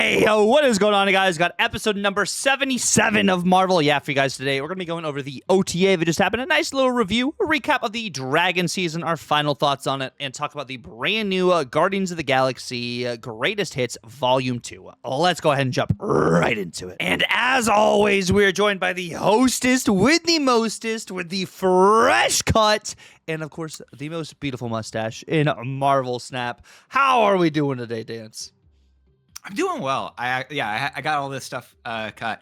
Hey, yo, what is going on, guys? Got episode number 77 of Marvel Yap for you guys today. We're going to be going over the OTA that just happened, a nice little review, a recap of the Dragon season, our final thoughts on it, and talk about the brand new Guardians of the Galaxy Greatest Hits Volume 2. Let's go ahead and jump right into it. And as always, we are joined by the hostess with the mostest, with the fresh cut, and of course, the most beautiful mustache in Marvel Snap. How are we doing today, Dance? I'm doing well. I got all this stuff cut.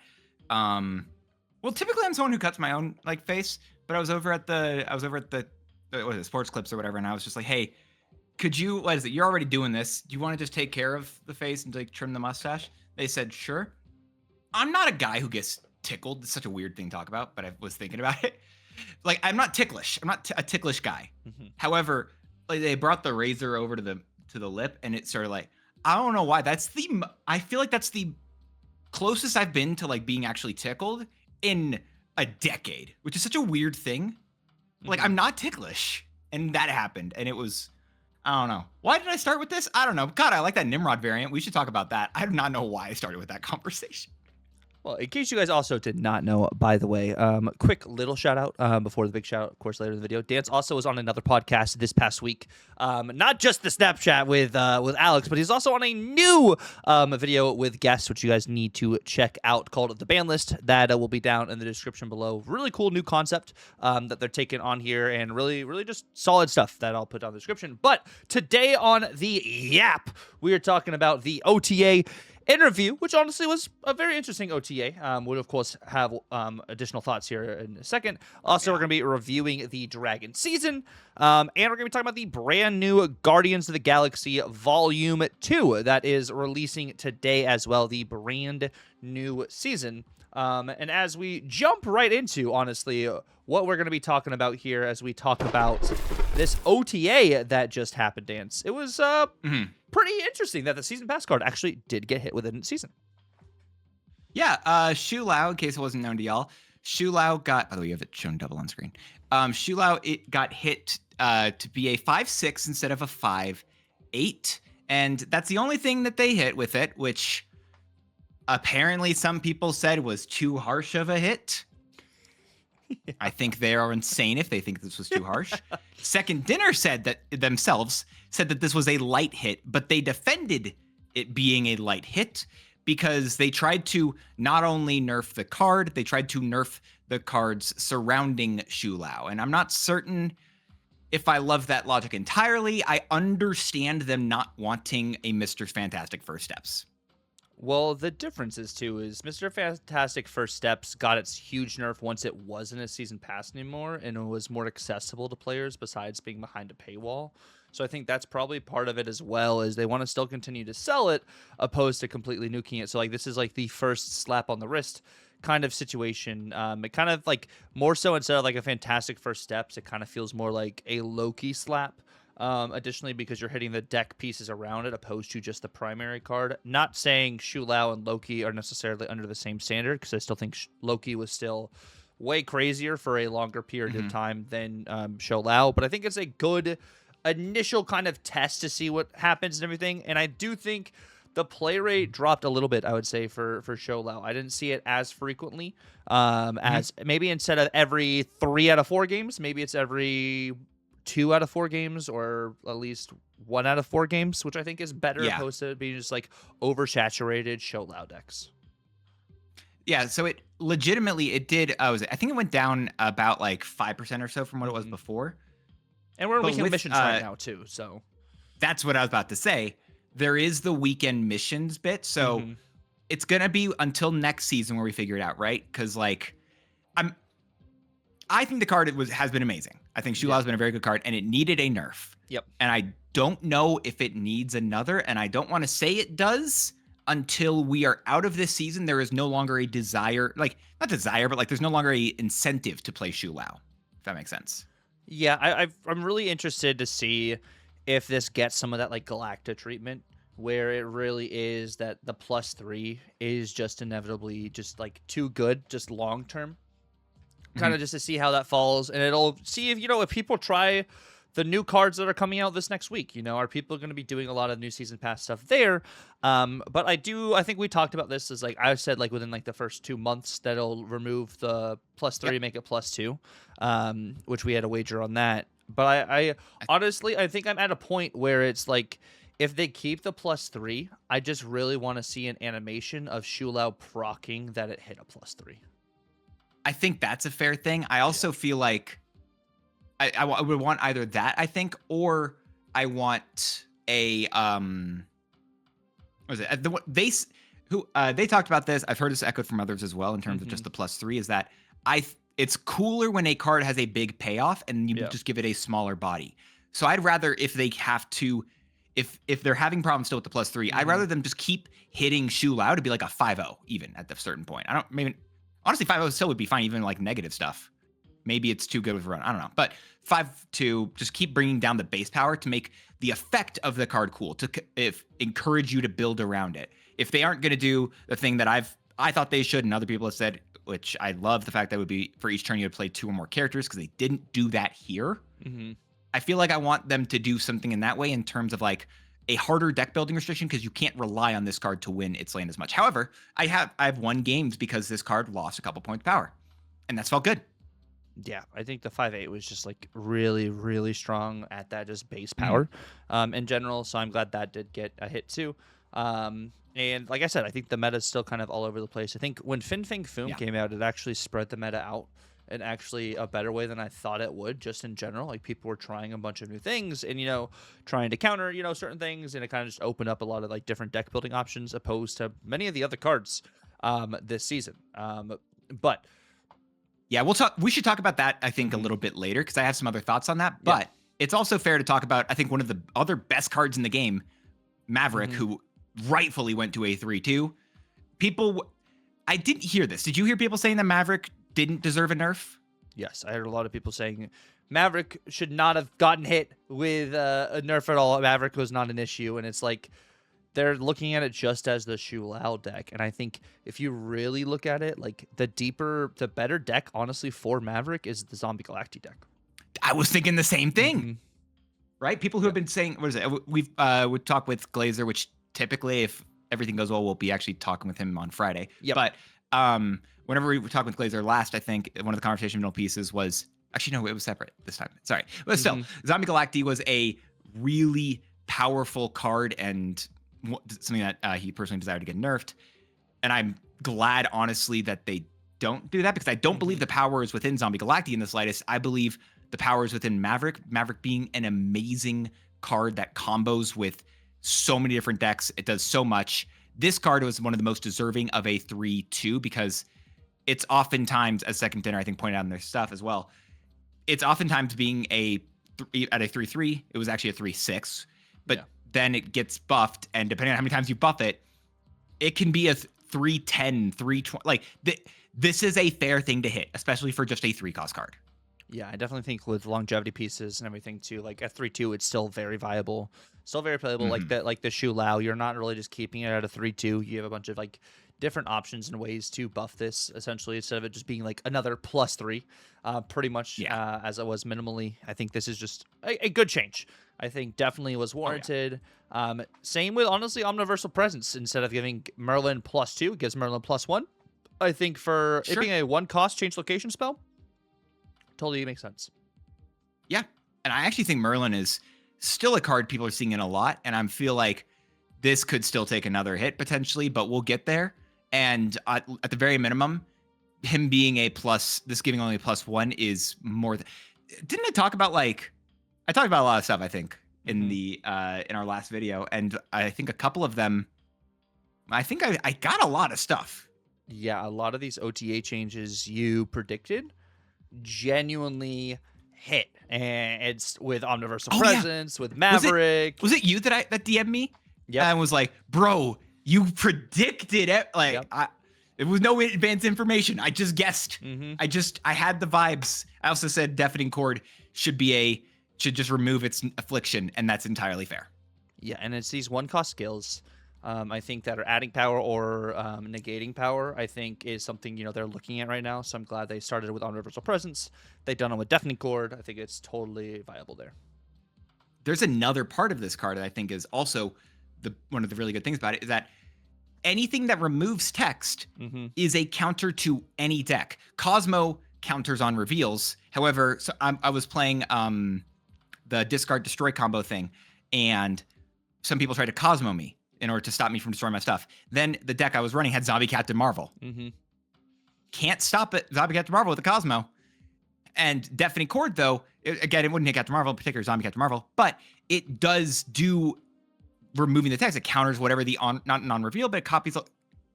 Well, typically I'm someone who cuts my own face, but I was over at the what is it, Sports Clips or whatever, and I was just like, hey, could you? What is it? You're already doing this. Do you want to just take care of the face and trim the mustache? They said sure. I'm not a guy who gets tickled. It's such a weird thing to talk about, but I was thinking about it. I'm not ticklish. I'm not a ticklish guy. Mm-hmm. However, they brought the razor over to the lip, and it sort of I don't know why. I feel like that's the closest I've been to being actually tickled in a decade, which is such a weird thing. Mm-hmm. I'm not ticklish, and that happened, and it was, I don't know. Why did I start with this? I don't know. God, I like that Nimrod variant. We should talk about that. I do not know why I started with that conversation. Well, in case you guys also did not know, by the way, quick little shout out before the big shout out, of course, later in the video. Dance also was on another podcast this past week. Not just the Snapchat with Alex, but he's also on a new video with guests, which you guys need to check out, called The Ban List. That will be down in the description below. Really cool new concept that they're taking on here, and really, really just solid stuff that I'll put down in the description. But today on the Yap, we are talking about the OTA interview, which honestly was a very interesting OTA. We'll, of course, have additional thoughts here in a second. Also, we're going to be reviewing the Dragon season, and we're going to be talking about the brand new Guardians of the Galaxy Volume 2 that is releasing today as well, the brand new season. And as we jump right into, honestly, what we're going to be talking about here as we talk about this OTA that just happened, Dance, it was pretty interesting that the season pass card actually did get hit within the season. Yeah, Shu Lao, in case it wasn't known to y'all, Shu Lao got, by the way, you have it shown double on screen. Shu Lao, it got hit to be a 5.6 instead of a 5.8, and that's the only thing that they hit with it, which apparently some people said was too harsh of a hit. Yeah. I think they are insane if they think this was too harsh. Second Dinner said that this was a light hit, but they defended it being a light hit because they tried to not only nerf the card, they tried to nerf the cards surrounding Shu Lao. And I'm not certain if I love that logic entirely. I understand them not wanting a Mr. Fantastic First Steps. Well, the difference is Mr. Fantastic First Steps got its huge nerf once it wasn't a season pass anymore, and it was more accessible to players besides being behind a paywall. So I think that's probably part of it as well, is they want to still continue to sell it opposed to completely nuking it. So this is the first slap on the wrist kind of situation. It kind of more so instead of a Fantastic First Steps, it kind of feels more like a Loki slap. Additionally, because you're hitting the deck pieces around it opposed to just the primary card. Not saying Shu Lao and Loki are necessarily under the same standard, because I still think Loki was still way crazier for a longer period of time than Shu Lao, but I think it's a good initial kind of test to see what happens and everything. And I do think the play rate dropped a little bit, I would say, for Shu Lao. I didn't see it as frequently as maybe instead of every 3 out of 4 games, maybe it's every 2 out of 4 games, or at least 1 out of 4 games, which I think is better opposed to being just oversaturated Shu Lao decks. Yeah, so it legitimately, it did, I think it went down about 5% or so from what it was before. And we're in weekend missions right now too, so. That's what I was about to say. There is the weekend missions bit, so it's going to be until next season where we figure it out, right? Because I think the card has been amazing. I think Shu Lao has been a very good card, and it needed a nerf. Yep. And I don't know if it needs another, and I don't want to say it does until we are out of this season. There is no longer a desire, not desire, but there's no longer a incentive to play Shu Lao, if that makes sense. Yeah, I'm really interested to see if this gets some of that Galacta treatment, where it really is that the +3 is just inevitably just too good, just long term. Kind of just to see how that falls, and it'll see if if people try the new cards that are coming out this next week. Are people going to be doing a lot of new season pass stuff there? But I think we talked about this as like I said, like within like the first 2 months that'll remove the +3, Yep. make it +2, which we had a wager on that. But I I, honestly, I think I'm at a point where it's like, if they keep the +3, I just really want to see an animation of Shulao proccing that it hit a +3. I think that's a fair thing. I also feel like I would want either that, I think, or I want a what was it? They talked about this. I've heard this echoed from others as well in terms of just the +3. Is that it's cooler when a card has a big payoff and you just give it a smaller body. So I'd rather if they have to, if they're having problems still with the +3, I'd rather them just keep hitting Shu Lao to be like a 5-0 even at a certain point. I don't maybe honestly 5-0 still would be fine even like negative stuff. Maybe it's too good with run. I don't know. But 5-2, just keep bringing down the base power to make the effect of the card cool, to encourage you to build around it. If they aren't going to do the thing that I thought they should, and other people have said, which I love the fact that would be for each turn you would play 2 or more characters, because they didn't do that here. I feel like I want them to do something in that way in terms of like a harder deck building restriction, because you can't rely on this card to win its lane as much. However, I've won games because this card lost a couple points of power, and that's felt good. Yeah, I think the 5-8 was just like really, really strong at that just base power in general. So I'm glad that did get a hit too. And like I said, I think the meta is still kind of all over the place. I think when Fin Fang Foom came out, it actually spread the meta out in actually a better way than I thought it would, just in general. Like people were trying a bunch of new things and, trying to counter, certain things. And it kind of just opened up a lot of like different deck building options opposed to many of the other cards this season. But yeah, we should talk about that, I think, a little bit later, because I have some other thoughts on that. But it's also fair to talk about, I think, one of the other best cards in the game, Maverick, who rightfully went to a 3-2. I didn't hear this. Did you hear people saying that Maverick didn't deserve a nerf? Yes, I heard a lot of people saying Maverick should not have gotten hit with a nerf at all. Maverick was not an issue, and it's like they're looking at it just as the Shu Lao deck. And I think if you really look at it, like the better deck, honestly, for Maverick is the Zombie Galacti deck. I was thinking the same thing. Right? People who have been saying, what is it? We've talked with Glazer, which typically, if everything goes well, we'll be actually talking with him on Friday. But whenever we were talking with Glazer last, I think one of the conversational pieces was, actually, no, it was separate this time. Sorry. But still, Zombie Galacti was a really powerful card and something that he personally desired to get nerfed. And I'm glad, honestly, that they don't do that, because I don't believe the power is within Zombie Galacti in the slightest. I believe the power is within Maverick. Maverick being an amazing card that combos with so many different decks. It does so much. This card was one of the most deserving of a 3-2, because it's oftentimes, as Second Dinner, I think, pointed out in their stuff as well, it's oftentimes being at a 3-3. It was actually a 3-6. But then it gets buffed, and depending on how many times you buff it, it can be a 3-10, 3-20. Like, this is a fair thing to hit, especially for just a 3-cost card. Yeah, I definitely think with longevity pieces and everything too, like at 3-2, it's still very viable, still very playable. Like the Shu Lao, you're not really just keeping it at a 3-2. You have a bunch of like different options and ways to buff this, essentially, instead of it just being like another +3, pretty much as it was minimally. I think this is just a good change. I think definitely was warranted. Same with, honestly, Omniversal Presence. Instead of giving Merlin +2, it gives Merlin +1. I think for it being a 1-cost change location spell, totally makes sense. Yeah, and I actually think Merlin is still a card people are seeing in a lot, and I feel like this could still take another hit potentially, but we'll get there. And at the very minimum, him being a plus, this giving only a +1 is more than. Didn't I talk about I talked about a lot of stuff, I think, in the in our last video, and I think a couple of them, I think I got a lot of stuff. Yeah, a lot of these OTA changes you predicted genuinely hit, and it's with Omniversal Presence, with Maverick. Was it you that DM'd me? Yeah, and was like, bro, you predicted it. Like, it was no advanced information. I just guessed. I had the vibes. I also said Deafening Chord should just remove its affliction, and that's entirely fair. Yeah, and it's these 1-cost skills, I think, that are adding power or negating power, I think, is something, they're looking at right now. So I'm glad they started with Universal Presence. They've done it with Deafening Chord. I think it's totally viable there. there's another part of this card that I think is also one of the really good things about it is that anything that removes text is a counter to any deck. Cosmo counters on reveals. However, so I was playing the discard destroy combo thing, and some people tried to Cosmo me in order to stop me from destroying my stuff. Then the deck I was running had Zombie Captain Marvel. Can't stop it. Zombie Captain Marvel with a Cosmo. And Deafening Chord, though, again, it wouldn't hit Captain Marvel, in particular Zombie Captain Marvel, but it does do removing the text. It counters whatever the not non-reveal, but it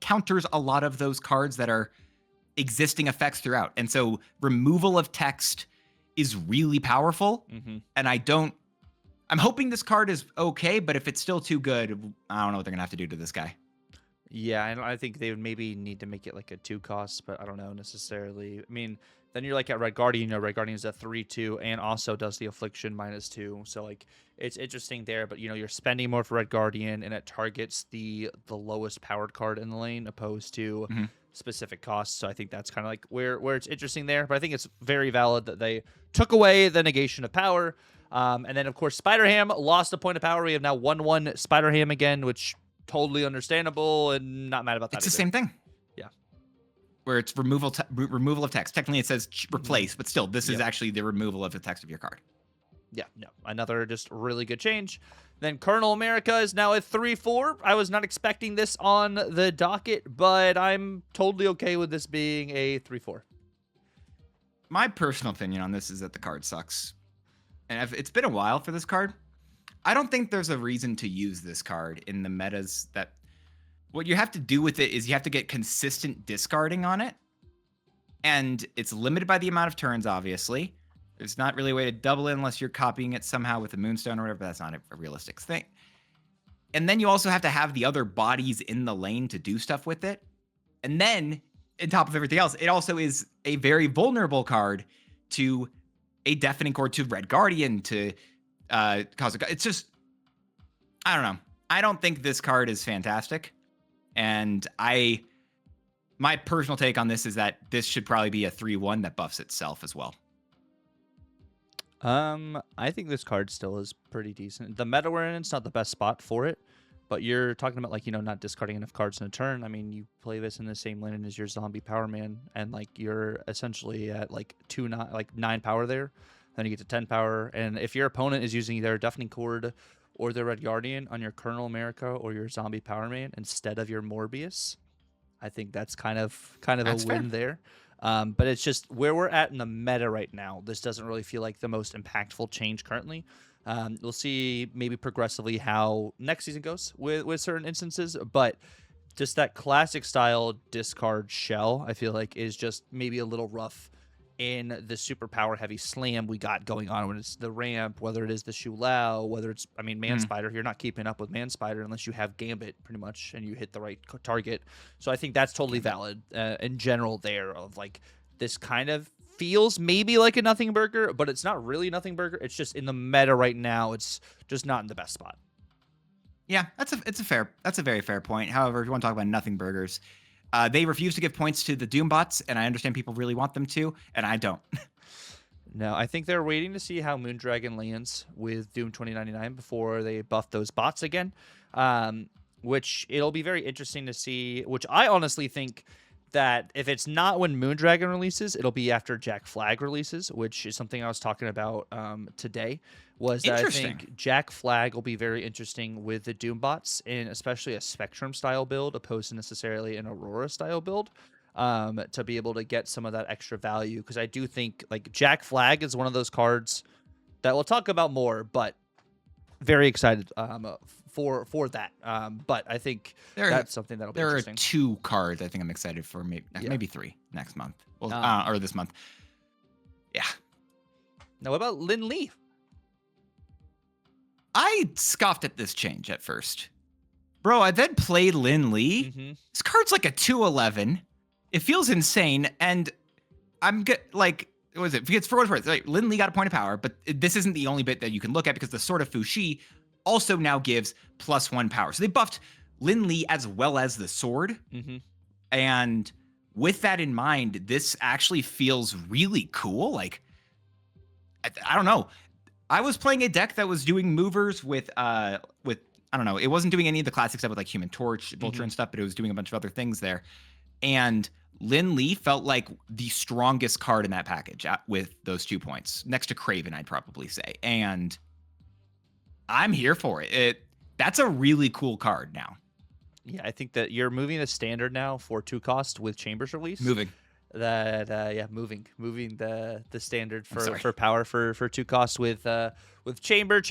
counters a lot of those cards that are existing effects throughout. And so removal of text is really powerful. And I'm hoping this card is okay, but if it's still too good, I don't know what they're gonna have to do to this guy. Yeah, and I think they would maybe need to make it like a 2 cost, but I don't know necessarily. I mean, then you're like at Red Guardian, Red Guardian is a 3/2 and also does the Affliction -2. So like it's interesting there, but you're spending more for Red Guardian and it targets the lowest powered card in the lane opposed to specific costs. So I think that's kind of like where it's interesting there. But I think it's very valid that they took away the negation of power. And then of course Spider-Ham lost a point of power. We have now 1/1 Spider-Ham again, which totally understandable and not mad about that. It's the same thing. Yeah. Where it's removal of text. Technically it says replace, but still this is actually the removal of the text of your card. Yeah, no. Another just really good change. Then Colonel America is now at 3/4. I was not expecting this on the docket, but I'm totally okay with this being a 3/4. My personal opinion on this is that the card sucks. And it's been a while for this card. I don't think there's a reason to use this card in the metas. That what you have to do with it is you have to get consistent discarding on it. And it's limited by the amount of turns, obviously. There's not really a way to double it unless you're copying it somehow with a Moonstone or whatever, but that's not a realistic thing. And then you also have to have the other bodies in the lane to do stuff with it. And then, on top of everything else, it also is a very vulnerable card to a Deafening Chord, to Red Guardian, to Cosmic. It's just, I don't know. I don't think this card is fantastic. And my personal take on this is that this should probably be a 3/1 that buffs itself as well. I think this card still is pretty decent. The meta we're in, it's not the best spot for it, but you're talking about like, not discarding enough cards in a turn. I mean, you play this in the same lane as your Zombie Power Man, and like you're essentially at like 9 power there. Then you get to 10 power, and if your opponent is using either Deafening Chord or the Red Guardian on your Colonel America or your Zombie Power Man instead of your Morbius, I think that's kind of a win there. But it's just where we're at in the meta right now. This doesn't really feel like the most impactful change currently. We'll see maybe progressively how next season goes with certain instances, but just that classic style discard shell, I feel like, is just maybe a little rough in the super power heavy slam we got going on when it's the ramp, whether it is the Shu Lao, whether it's, Man Spider. You're not keeping up with Man Spider unless you have Gambit pretty much and you hit the right target. So I think that's totally valid in general there of like this kind of feels maybe like a nothing burger, but it's not really nothing burger. It's just in the meta right now. It's just not in the best spot. Yeah, that's a very fair point. However, if you want to talk about nothing burgers, they refuse to give points to the Doom bots, and I understand people really want them to, and I don't. No, I think they're waiting to see how Moondragon lands with Doom 2099 before they buff those bots again, which it'll be very interesting to see, which I honestly think that if it's not when Moondragon releases, it'll be after Jack Flag releases, which is something I was talking about today, was that I think Jack Flag will be very interesting with the Doom bots, and especially a Spectrum style build opposed to necessarily an Aurora style build, to be able to get some of that extra value. Because I do think like Jack Flag is one of those cards that we'll talk about more, but very excited for that. But I think that's something that'll be interesting. There are 2 cards I think I'm excited for, maybe 3 next month. Well, or this month. Yeah. Now, what about Lin Lee? I scoffed at this change at first. Bro, I then played Lin Lee. This card's like a 2/11. It feels insane, and I'm good. Like, what is it? It's for what it's worth. Like, Lin Lee got a point of power, but this isn't the only bit that you can look at because the Sword of Fushi also now gives +1 power. So they buffed Lin Lee as well as the sword. And with that in mind, this actually feels really cool. Like, I don't know. I was playing a deck that was doing movers with I don't know, it wasn't doing any of the classic stuff with like Human Torch, Vulture and stuff, but it was doing a bunch of other things there. And Lin Lee felt like the strongest card in that package with those 2 points, next to Craven, I'd probably say. And I'm here for it. That's a really cool card now. Yeah, I think that you're moving the standard now for 2 cost with Chambers release. Moving. Moving the standard for power for 2 cost with Chambers,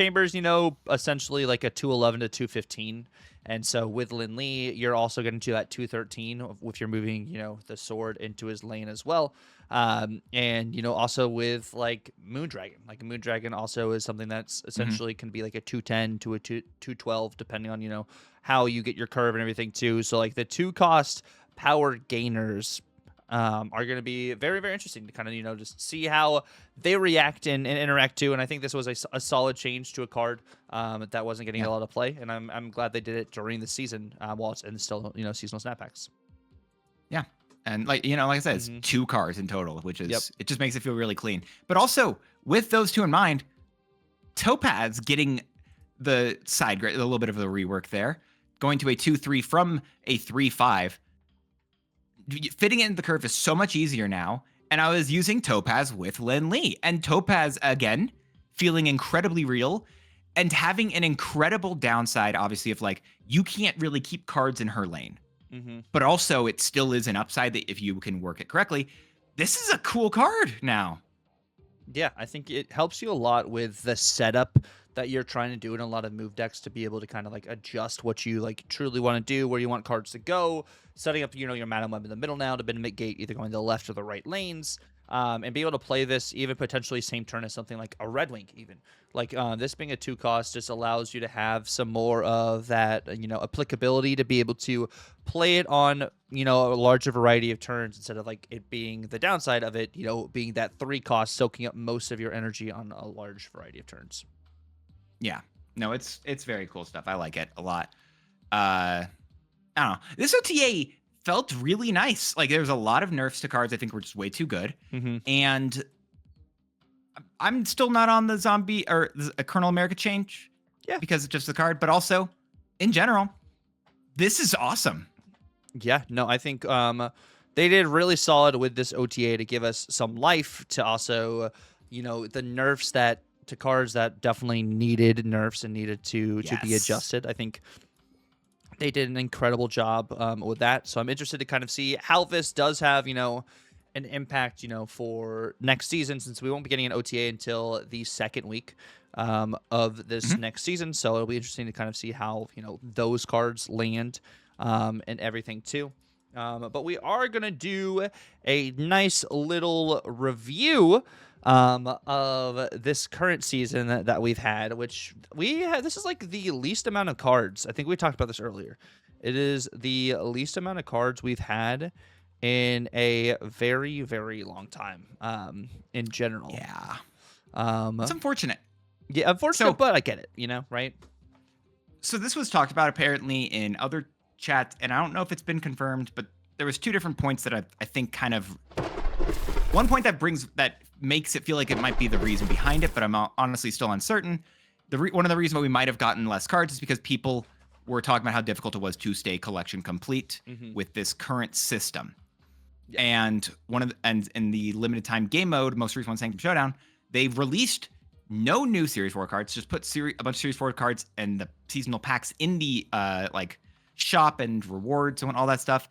essentially like a 211 to 215. And so with Lin Lee, you're also getting to that 213 if you're moving, the sword into his lane as well. And also with like Moondragon. Like Moondragon also is something that's essentially can be like a 210 to a 212 depending on, how you get your curve and everything too. So like the 2 cost power gainers are going to be very, very interesting to kind of, just see how they react and interact too. And I think this was a solid change to a card that wasn't getting a lot of play. And I'm glad they did it during the season while it's in still, seasonal snapbacks. Yeah. And like I said, it's 2 cards in total, which is, it just makes it feel really clean. But also with those 2 in mind, Topaz getting the side grade, a little bit of a rework there, going to a 2-3 from a 3-5. Fitting it in the curve is so much easier now. And I was using Topaz with Lin Lee. And Topaz, again, feeling incredibly real and having an incredible downside, obviously, of like, you can't really keep cards in her lane. But also, it still is an upside that if you can work it correctly, this is a cool card now. Yeah, I think it helps you a lot with the setup that you're trying to do in a lot of move decks to be able to kind of like adjust what you like truly want to do, where you want cards to go, setting up, your Madam Web in the middle now to mitigate either going to the left or the right lanes, and be able to play this even potentially same turn as something like a Red Wing even. Like this being a 2 cost just allows you to have some more of that, applicability to be able to play it on, a larger variety of turns instead of like it being the downside of it, being that 3 cost soaking up most of your energy on a large variety of turns. Yeah, no, it's very cool stuff. I like it a lot. I don't know. This OTA felt really nice. Like there was a lot of nerfs to cards I think were just way too good. And I'm still not on the zombie or a Colonel America change. Yeah, because it's just the card, but also in general, this is awesome. Yeah, no, I think they did really solid with this OTA to give us some life to also, the nerfs to cards that definitely needed nerfs and needed to be adjusted. I think they did an incredible job with that. So I'm interested to kind of see how this does have, an impact, for next season, since we won't be getting an OTA until the 2nd week of this next season. So it'll be interesting to kind of see how, those cards land and everything too. But we are going to do a nice little review of this current season that we've had, which this is like the least amount of cards. I think we talked about this earlier. It is the least amount of cards we've had in a very, very long time, in general. Yeah. It's unfortunate. Yeah, unfortunate, but I get it, right? So this was talked about apparently in other chats, and I don't know if it's been confirmed, but there was 2 different points that I think kind of... One point that makes it feel like it might be the reason behind it, but I'm honestly still uncertain. One of the reasons why we might have gotten less cards is because people were talking about how difficult it was to stay collection complete with this current system. Yeah. And in the limited time game mode, most recent one, Sanctum Showdown, they've released no new Series 4 cards. Just put a bunch of Series 4 cards and the seasonal packs in the like shop and rewards and all that stuff.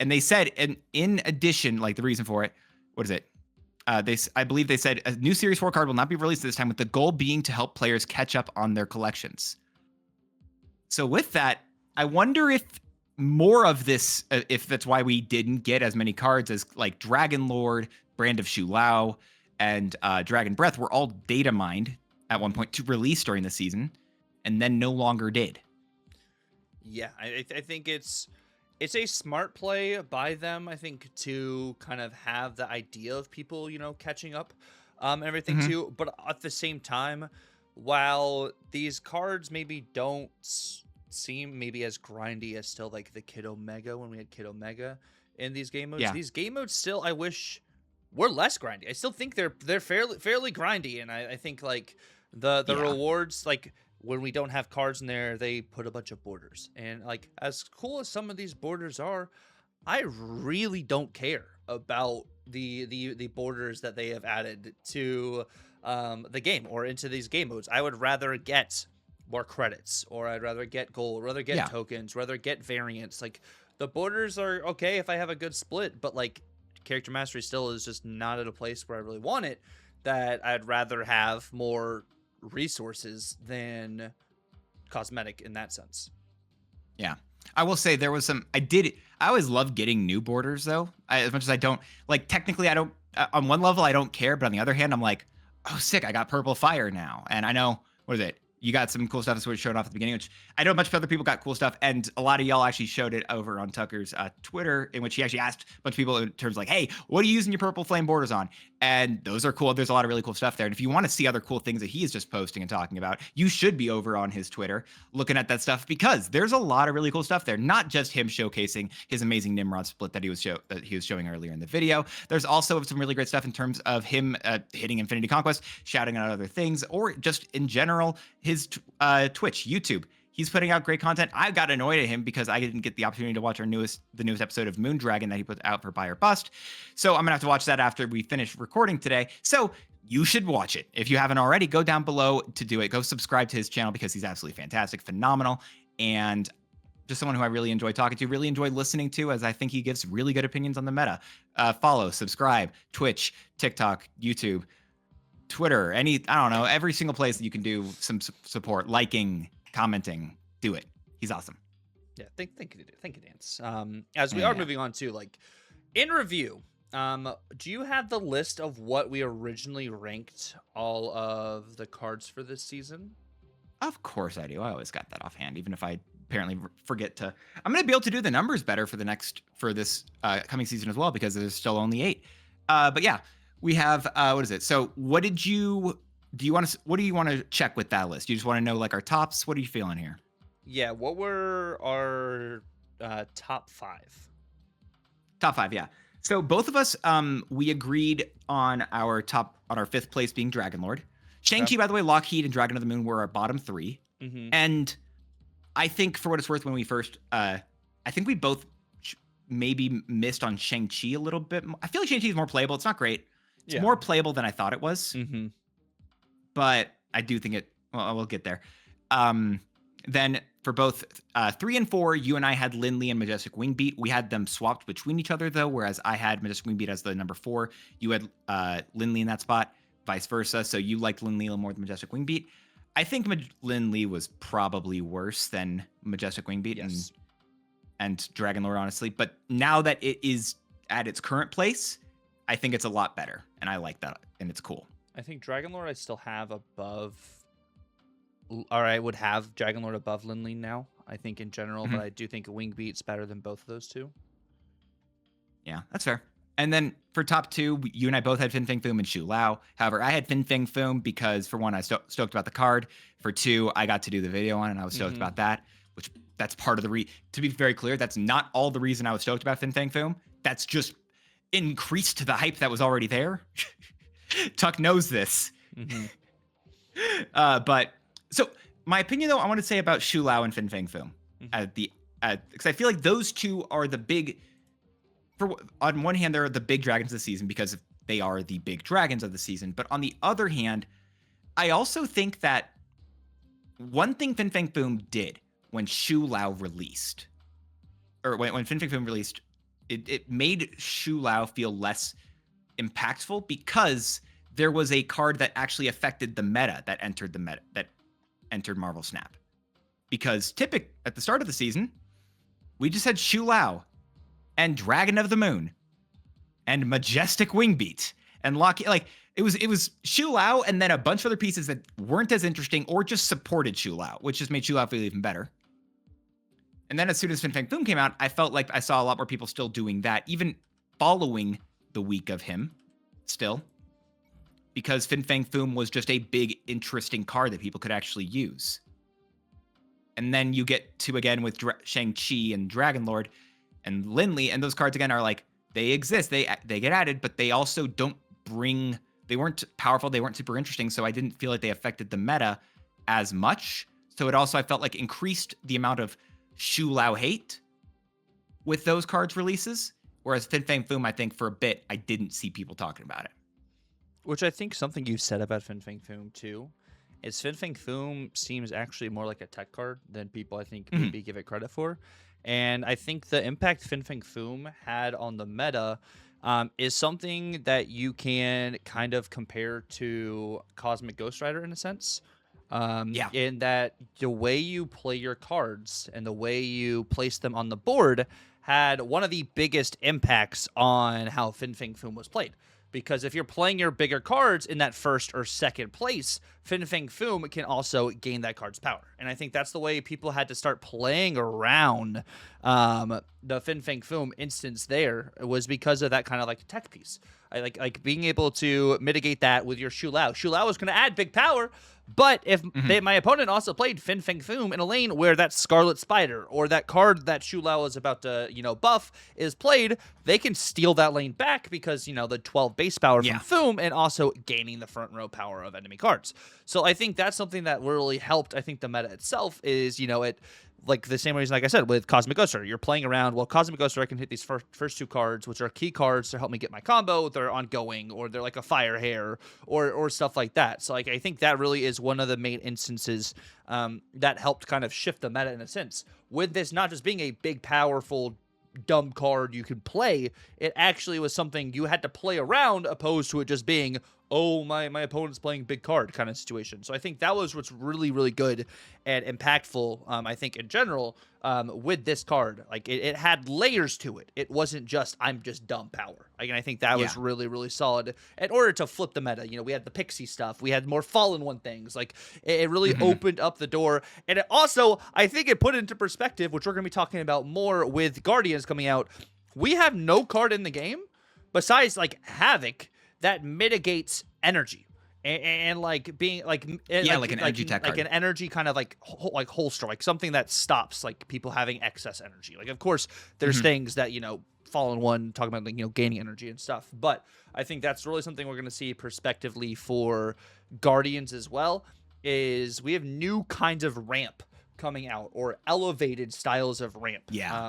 And they said, and in addition, like the reason for it, what is it? I believe they said a new Series 4 card will not be released this time, with the goal being to help players catch up on their collections. So with that, I wonder if more of this, if that's why we didn't get as many cards as like Dragon Lord, Brand of Shu Lao, and Dragon Breath were all data mined at one point to release during the season, and then no longer did. Yeah, I think it's a smart play by them, I think, to kind of have the idea of people, catching up everything too. But at the same time, while these cards maybe don't seem maybe as grindy as still like the Kid Omega when we had Kid Omega in these game modes, these game modes still, I wish, were less grindy. I still think they're fairly grindy, and I think like The Yeah. rewards, like when we don't have cards in there, they put a bunch of borders. And like as cool as some of these borders are, I really don't care about the borders that they have added to the game or into these game modes. I would rather get more credits, or I'd rather get gold, rather get Yeah. tokens, rather get variants. Like the borders are okay if I have a good split, but like character mastery still is just not at a place where I really want it. That I'd rather have more resources than cosmetic in that sense. Yeah. I will say there was some. I always love getting new borders though. As much as I don't like, technically, I don't. On one level, I don't care, but on the other hand, I'm like, oh, sick! I got purple fire now, and I know what is it. You got some cool stuff that's what showed off at the beginning, which I know a bunch of other people got cool stuff, and a lot of y'all actually showed it over on Tucker's Twitter, in which he actually asked a bunch of people in terms like, hey, what are you using your purple flame borders on? And those are cool. There's a lot of really cool stuff there. And if you want to see other cool things that he is just posting and talking about, you should be over on his Twitter looking at that stuff, because there's a lot of really cool stuff there. Not just him showcasing his amazing Nimrod split that he was showing earlier in the video. There's also some really great stuff in terms of him hitting Infinity Conquest, shouting out other things, or just in general his Twitch, YouTube. He's putting out great content. I got annoyed at him because I didn't get the opportunity to watch the newest episode of Moondragon that he put out for Buy or Bust. So I'm gonna have to watch that after we finish recording today. So you should watch it. If you haven't already, go down below to do it. Go subscribe to his channel because he's absolutely fantastic, phenomenal, and just someone who I really enjoy talking to, really enjoy listening to, as I think he gives really good opinions on the meta. Follow, subscribe, Twitch, TikTok, YouTube, Twitter, I don't know, every single place that you can do some support, liking, commenting, do it. He's awesome. Yeah, think dance. As we are moving on to like in review, do you have the list of what we originally ranked all of the cards for this season? Of course I do. I always got that offhand, even if I apparently forget to. I'm going to be able to do the numbers better for this coming season as well, because there's still only 8. But yeah, we have what is it? So what do you want to check with that list? You just want to know like our tops? What are you feeling here? Yeah, what were our top 5? Top 5, yeah. So both of us, we agreed on our 5th place being Dragonlord. Shang-Chi, by the way, Lockheed, and Dragon of the Moon were our bottom 3. Mm-hmm. And I think, for what it's worth, when we first, I think we both maybe missed on Shang-Chi a little bit. I feel like Shang-Chi is more playable. It's not great. It's more playable than I thought it was. Mm-hmm. But I do think we'll get there. Then for both 3 and 4, you and I had Lindley and Majestic Wingbeat. We had them swapped between each other, though, whereas I had Majestic Wingbeat as the number 4. You had Lindley in that spot, vice versa. So you liked Lindley a little more than Majestic Wingbeat. I think Lindley was probably worse than Majestic Wingbeat, yes, and Dragonlord, honestly. But now that it is at its current place, I think it's a lot better, and I like that, and it's cool. I think Dragonlord I still have above, or I would have Dragonlord above Lindley now, I think in general, but I do think Wingbeat's better than both of those two. Yeah, that's fair. And then for top 2, you and I both had Fin Fang Foom and Shu Lao. However, I had Fin Fang Foom because, for one, I stoked about the card. For 2, I got to do the video on it, and I was stoked about that, which that's part of the to be very clear, that's not all the reason I was stoked about Fin Fang Foom. That's just increased the hype that was already there. Tuck knows this. But so my opinion, though, I want to say about Shu Lao and Fin Fang Foom, because I feel like those two are the big. On one hand, they're the big dragons of the season because they are the big dragons of the season. But on the other hand, I also think that one thing Fin Fang Foom did when Shu Lao released, or when Fin Fang Foom released, it made Shu Lao feel less impactful because there was a card that actually affected the meta that entered Marvel Snap. Because at the start of the season, we just had Shu Lao and Dragon of the Moon and Majestic Wingbeat and Lockheed. Like it was Shu Lao and then a bunch of other pieces that weren't as interesting or just supported Shu Lao, which just made Shu Lao feel even better. And then as soon as Fin Fang Foom came out, I felt like I saw a lot more people still doing that, even following the week of him still, because Fin Fang Foom was just a big, interesting card that people could actually use. And then you get to, again, with Shang-Chi and Dragonlord and Lindley, and those cards, again, are like, they exist, they get added, but they also don't bring They weren't powerful. They weren't super interesting. So I didn't feel like they affected the meta as much. So it also, I felt like, increased the amount of Shu Lao hate with those cards releases. Whereas Fin Fang Foom, I think for a bit, I didn't see people talking about it. Which I think something you said about Fin Fang Foom too is Fin Fang Foom seems actually more like a tech card than people I think maybe give it credit for. And I think the impact Fin Fang Foom had on the meta is something that you can kind of compare to Cosmic Ghost Rider in a sense. Yeah. In that the way you play your cards and the way you place them on the board had one of the biggest impacts on how Fin Fang Foom was played. Because if you're playing your bigger cards in that first or second place, Fin Fang Foom can also gain that card's power. And I think that's the way people had to start playing around the Fin Fang Foom instance there, was because of that kind of like tech piece. I like being able to mitigate that with your Shu Lao. Shu Lao is going to add big power, but if my opponent also played Fin Fang Foom in a lane where that Scarlet Spider or that card that Shu Lao is about to, buff is played, they can steal that lane back because, the 12 base power from Foom and also gaining the front row power of enemy cards. So I think that's something that really helped, I think, the meta itself is, it like the same reason, like I said, with Cosmic Ghost Rider, you're playing around. Well, Cosmic Ghost Rider, I can hit these first two cards, which are key cards to help me get my combo. They're ongoing, or they're like a Fire Hair, or stuff like that. So, like, I think that really is one of the main instances that helped kind of shift the meta in a sense. With this not just being a big, powerful, dumb card you could play, it actually was something you had to play around, opposed to it just being, oh, my opponent's playing big card kind of situation. So I think that was what's really, really good and impactful, I think, in general, with this card. Like, it had layers to it. It wasn't just, I'm just dumb power. Like, and I think that was really, really solid in order to flip the meta. We had the Pixie stuff. We had more Fallen One things. Like, it really opened up the door. And it also, I think it put into perspective, which we're going to be talking about more with Guardians coming out. We have no card in the game besides, like, Havoc that mitigates energy and like being like like an energy tech card. Like an energy kind of like holster, like something that stops like people having excess energy. Like, of course there's things that Fallen One talking about, like, gaining energy and stuff, but I think that's really something we're going to see prospectively for Guardians as well, is we have new kinds of ramp coming out, or elevated styles of ramp,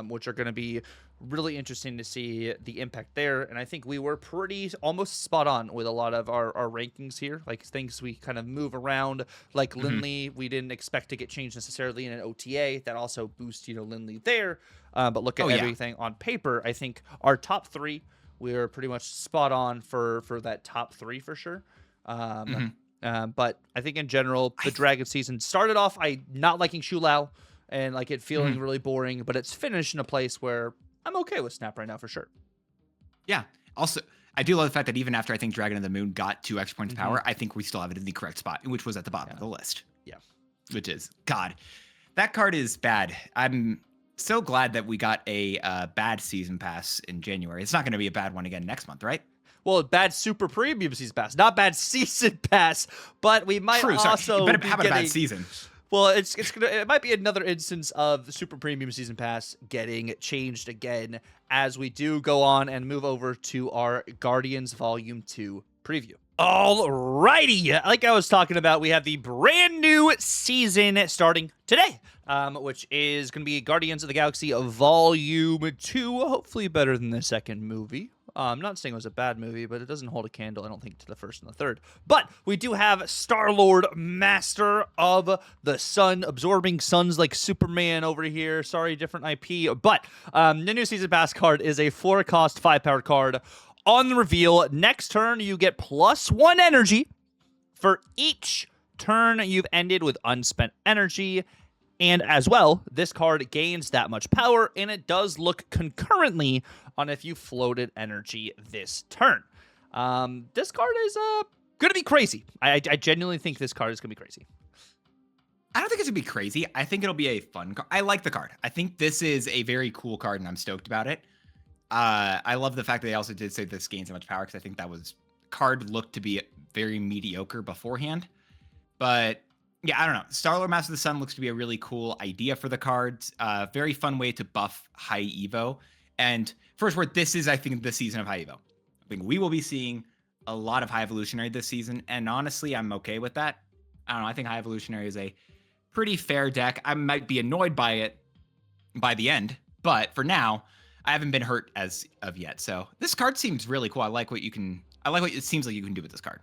which are going to be really interesting to see the impact there. And I think we were pretty almost spot on with a lot of our rankings here, like things we kind of move around, like Lindley we didn't expect to get changed necessarily in an OTA. That also boosts Lindley there, but look at everything on paper. I think our top three, we were pretty much spot on for that top three for sure. But I think in general, the Dragon season started off not liking Shu Lao and like it feeling really boring, but it's finished in a place where I'm okay with Snap right now for sure. Yeah. Also, I do love the fact that even after I think Dragon of the Moon got 2 extra points of power, I think we still have it in the correct spot, which was at the bottom of the list. Yeah. Which is, God, that card is bad. I'm so glad that we got a bad season pass in January. It's not going to be a bad one again next month, right? Well, bad super premium season pass, not bad season pass, but we might also how about a bad season? Well, it might be another instance of the super premium season pass getting changed again as we do go on and move over to our Guardians Volume 2 preview. Alrighty, like I was talking about, we have the brand new season starting today, which is going to be Guardians of the Galaxy Volume 2, hopefully better than the second movie. I'm not saying it was a bad movie, but it doesn't hold a candle, I don't think, to the first and the third. But we do have Star-Lord, Master of the Sun, absorbing suns like Superman over here. Sorry, different IP. But the new Season Pass card is a 4-cost, 5-power card. On the reveal, next turn, you get +1 energy for each turn you've ended with unspent energy. And as well, this card gains that much power, and it does look concurrently on if you floated energy this turn. This card is going to be crazy. I genuinely think this card is going to be crazy. I don't think it's going to be crazy. I think it'll be a fun card. I like the card. I think this is a very cool card, and I'm stoked about it. I love the fact that they also did say this gains so much power, because I think that card looked to be very mediocre beforehand. But yeah, I don't know. Star-Lord Master of the Sun looks to be a really cool idea for the cards. Very fun way to buff high Evo. And first word, this is, I think, the season of high Evo. I think we will be seeing a lot of High Evolutionary this season, and honestly, I'm okay with that. I don't know. I think High Evolutionary is a pretty fair deck. I might be annoyed by it by the end, but for now, I haven't been hurt as of yet. So this card seems really cool. I like what it seems like you can do with this card.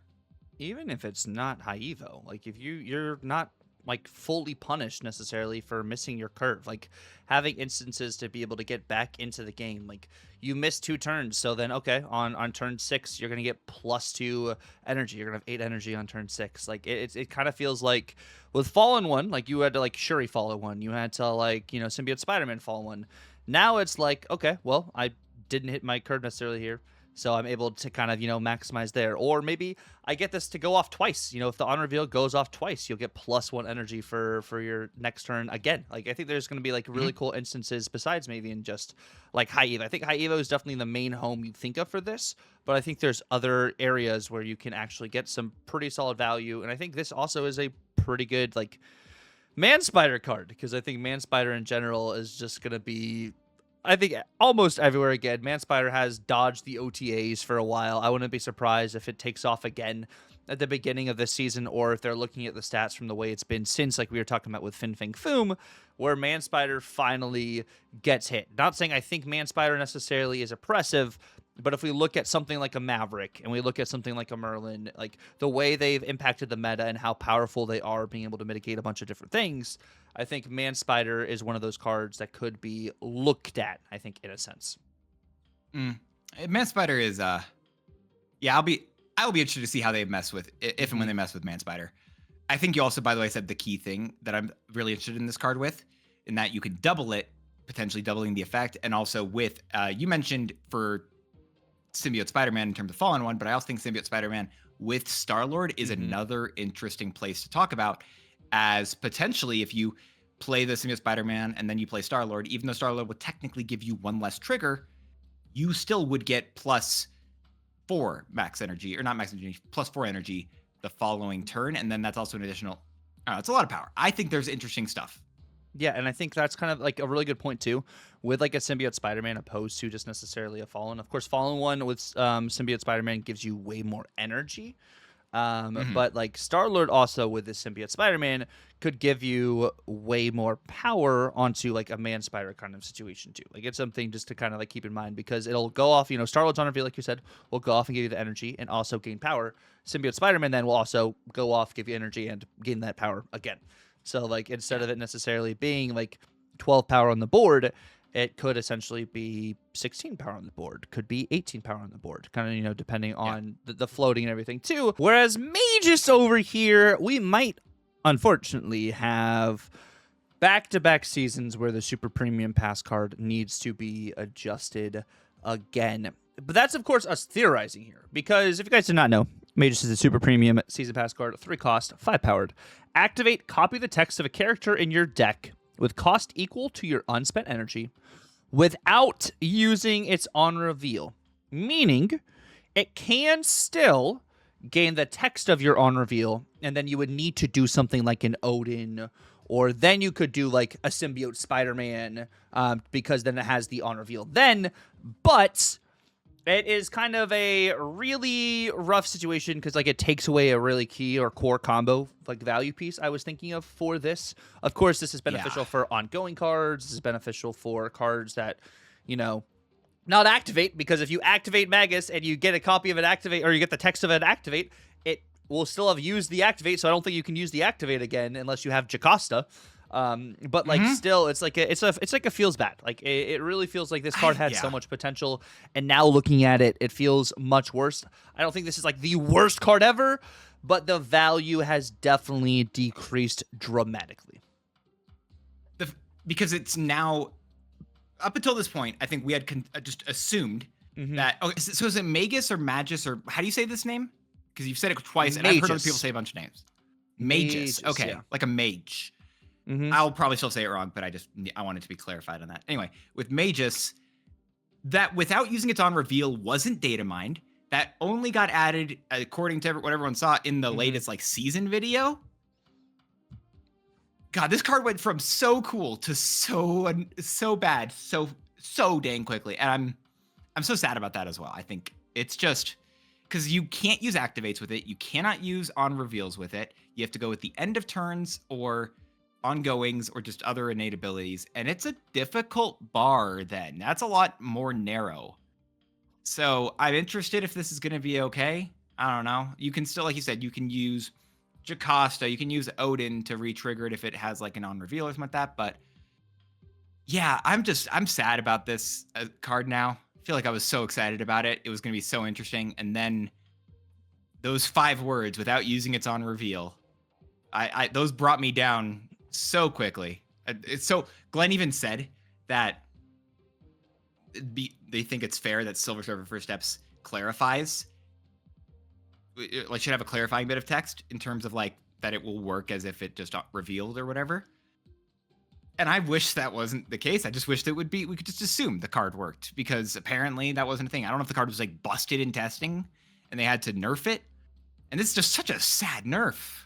Even if it's not high evo, like if you're not like fully punished necessarily for missing your curve, like having instances to be able to get back into the game, like you missed 2 turns, so then okay, on turn 6 you're gonna get +2 energy, you're gonna have 8 energy on turn 6. Like it kind of feels like with Fallen One, like you had to like Shuri Fallen One, you had to like, you know, Symbiote Spider-Man Fallen One. Now it's like, okay, well, I didn't hit my curve necessarily here, so I'm able to kind of, you know, maximize there. Or maybe I get this to go off twice. You know, if the on reveal goes off twice, you'll get +1 energy for your next turn again. Like I think there's going to be like really cool instances besides maybe in just like high evo. I think high evo is definitely the main home you think of for this, but I think there's other areas where you can actually get some pretty solid value. And I think this also is a pretty good like Man Spider card, because I think Man Spider in general is just going to be, I think, almost everywhere again. Man Spider has dodged the OTAs for a while. I wouldn't be surprised if it takes off again at the beginning of this season, or if they're looking at the stats from the way it's been since, like we were talking about with Fin Fang Foom, where Man Spider finally gets hit. Not saying I think Man Spider necessarily is oppressive, but if we look at something like a Maverick and we look at something like a Merlin, like the way they've impacted the meta and how powerful they are being able to mitigate a bunch of different things, I think Man Spider is one of those cards that could be looked at, I think, in a sense. Man Spider is yeah, I will be interested to see how they mess with if and when they mess with Man Spider. I think you also, by the way, said the key thing that I'm really interested in this card with, in that you can double it, potentially doubling the effect, and also with you mentioned for Symbiote Spider-Man in terms of Fallen One, but I also think Symbiote Spider-Man with Star-Lord is another interesting place to talk about, as potentially if you play the Symbiote Spider-Man and then you play Star-Lord, even though Star-Lord would technically give you 1 less trigger, you still would get +4 max energy, or not max energy, +4 energy the following turn, and then that's also an additional, it's a lot of power. I think there's interesting stuff. Yeah, and I think that's kind of like a really good point too, with like a Symbiote Spider-Man opposed to just necessarily a Fallen. Of course, Fallen One with Symbiote Spider-Man gives you way more energy, but like Star-Lord also with this Symbiote Spider-Man could give you way more power onto like a Man Spider kind of situation too. Like it's something just to kind of like keep in mind, because it'll go off, you know, Star-Lord's on reveal, like you said, will go off and give you the energy and also gain power. Symbiote Spider-Man then will also go off, give you energy, and gain that power again. So like instead of it necessarily being like 12 power on the board, it could essentially be 16 power on the board, could be 18 power on the board, kind of, you know, depending on the floating and everything too. Whereas Magus over here, we might unfortunately have back-to-back seasons where the Super Premium Pass card needs to be adjusted again. But that's, of course, us theorizing here, because if you guys did not know, Magus is a Super Premium Season Pass card, 3 cost, 5 powered. Activate, copy the text of a character in your deck with cost equal to your unspent energy without using its on reveal, meaning it can still gain the text of your on reveal, and then you would need to do something like an Odin, or then you could do like a Symbiote Spider-Man, because then it has the on reveal then, but it is kind of a really rough situation because like it takes away a really key or core combo like value piece I was thinking of for this. Of course, this is beneficial for ongoing cards. This is beneficial for cards that, you know, not activate, because if you activate Magus and you get a copy of an activate, or you get the text of an activate, it will still have used the activate, so I don't think you can use the activate again unless you have Jocasta. But like still, it's like a feels bad. Like it really feels like this card had so much potential, and now looking at it, it feels much worse. I don't think this is like the worst card ever, but the value has definitely decreased dramatically. Because it's now, up until this point, I think we had just assumed that. Okay, so is it Magus or Magus, or how do you say this name? Because you've said it twice, and I've heard other people say a bunch of names. Magus. Okay, yeah. Like a mage. I'll probably still say it wrong, but I wanted to be clarified on that. Anyway, with Magus, that without using its on reveal wasn't data mined. That only got added according to what everyone saw in the latest like season video. God, this card went from so cool to so bad so dang quickly, and I'm so sad about that as well. I think it's just because you can't use activates with it. You cannot use on reveals with it. You have to go with the end of turns or ongoings or just other innate abilities. And it's a difficult bar then. That's a lot more narrow. So I'm interested if this is going to be okay. I don't know. You can still, like you said, you can use Jocasta. You can use Odin to re-trigger it if it has like an on reveal or something like that. But yeah, I'm sad about this card now. I feel like I was so excited about it. It was going to be so interesting. And then those 5 words without using its on reveal, those brought me down so quickly. It's so Glenn even said that they think it's fair that Silver Surfer First Steps clarifies, like should have a clarifying bit of text in terms of like that it will work as if it just revealed or whatever. And I wish that wasn't the case. I just wish that we could just assume the card worked, because apparently that wasn't a thing. I don't know if the card was like busted in testing and they had to nerf it. And this is just such a sad nerf.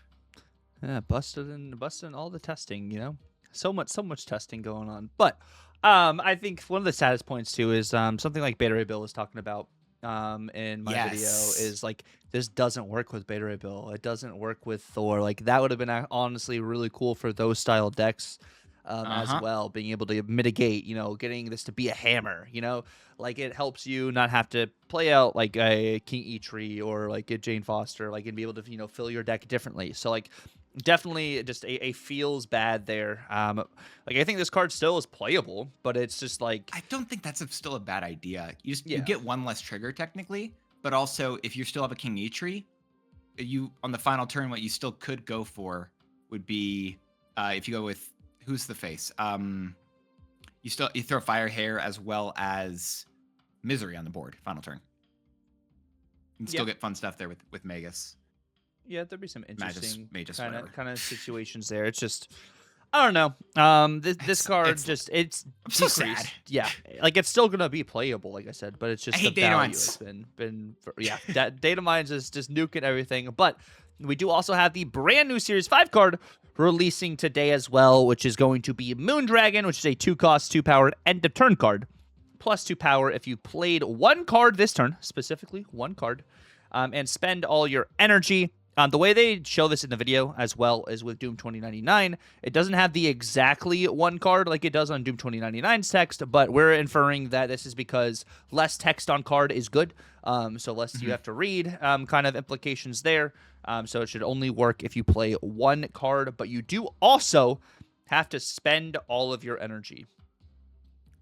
Yeah, busted in all the testing, you know? So much testing going on. But I think one of the saddest points too is something like Beta Ray Bill was talking about in my video is like, this doesn't work with Beta Ray Bill. It doesn't work with Thor. Like that would have been honestly really cool for those style decks. As well, being able to mitigate, you know, getting this to be a hammer, you know, like it helps you not have to play out like a King Eitri or like a Jane Foster, like, and be able to, you know, fill your deck differently. So like definitely just a feels bad there. Like I think this card still is playable, but it's just like, I don't think that's still a bad idea. You get one less trigger technically, but also if you still have a King Eitri, you on the final turn, what you still could go for would be if you go with who's the face? You throw Fire Hair as well as Misery on the board. Final turn. You can still get fun stuff there with Magus. Yeah, there'd be some interesting Magus, kind of situations there. It's just, I don't know. This card it's I'm so sad. Yeah, like it's still gonna be playable, like I said, but it's just I hate the data value mines. has been data mines is just nuking everything. But we do also have the brand new Series 5 card releasing today as well, which is going to be Moondragon, which is a 2-cost, 2-powered end of turn card, plus 2 power if you played 1 card this turn, specifically 1 card, and spend all your energy. The way they show this in the video, as well as with Doom 2099, it doesn't have the exactly 1 card like it does on Doom 2099's text, but we're inferring that this is because less text on card is good, so less you have to read, kind of implications there. So it should only work if you play 1 card, but you do also have to spend all of your energy.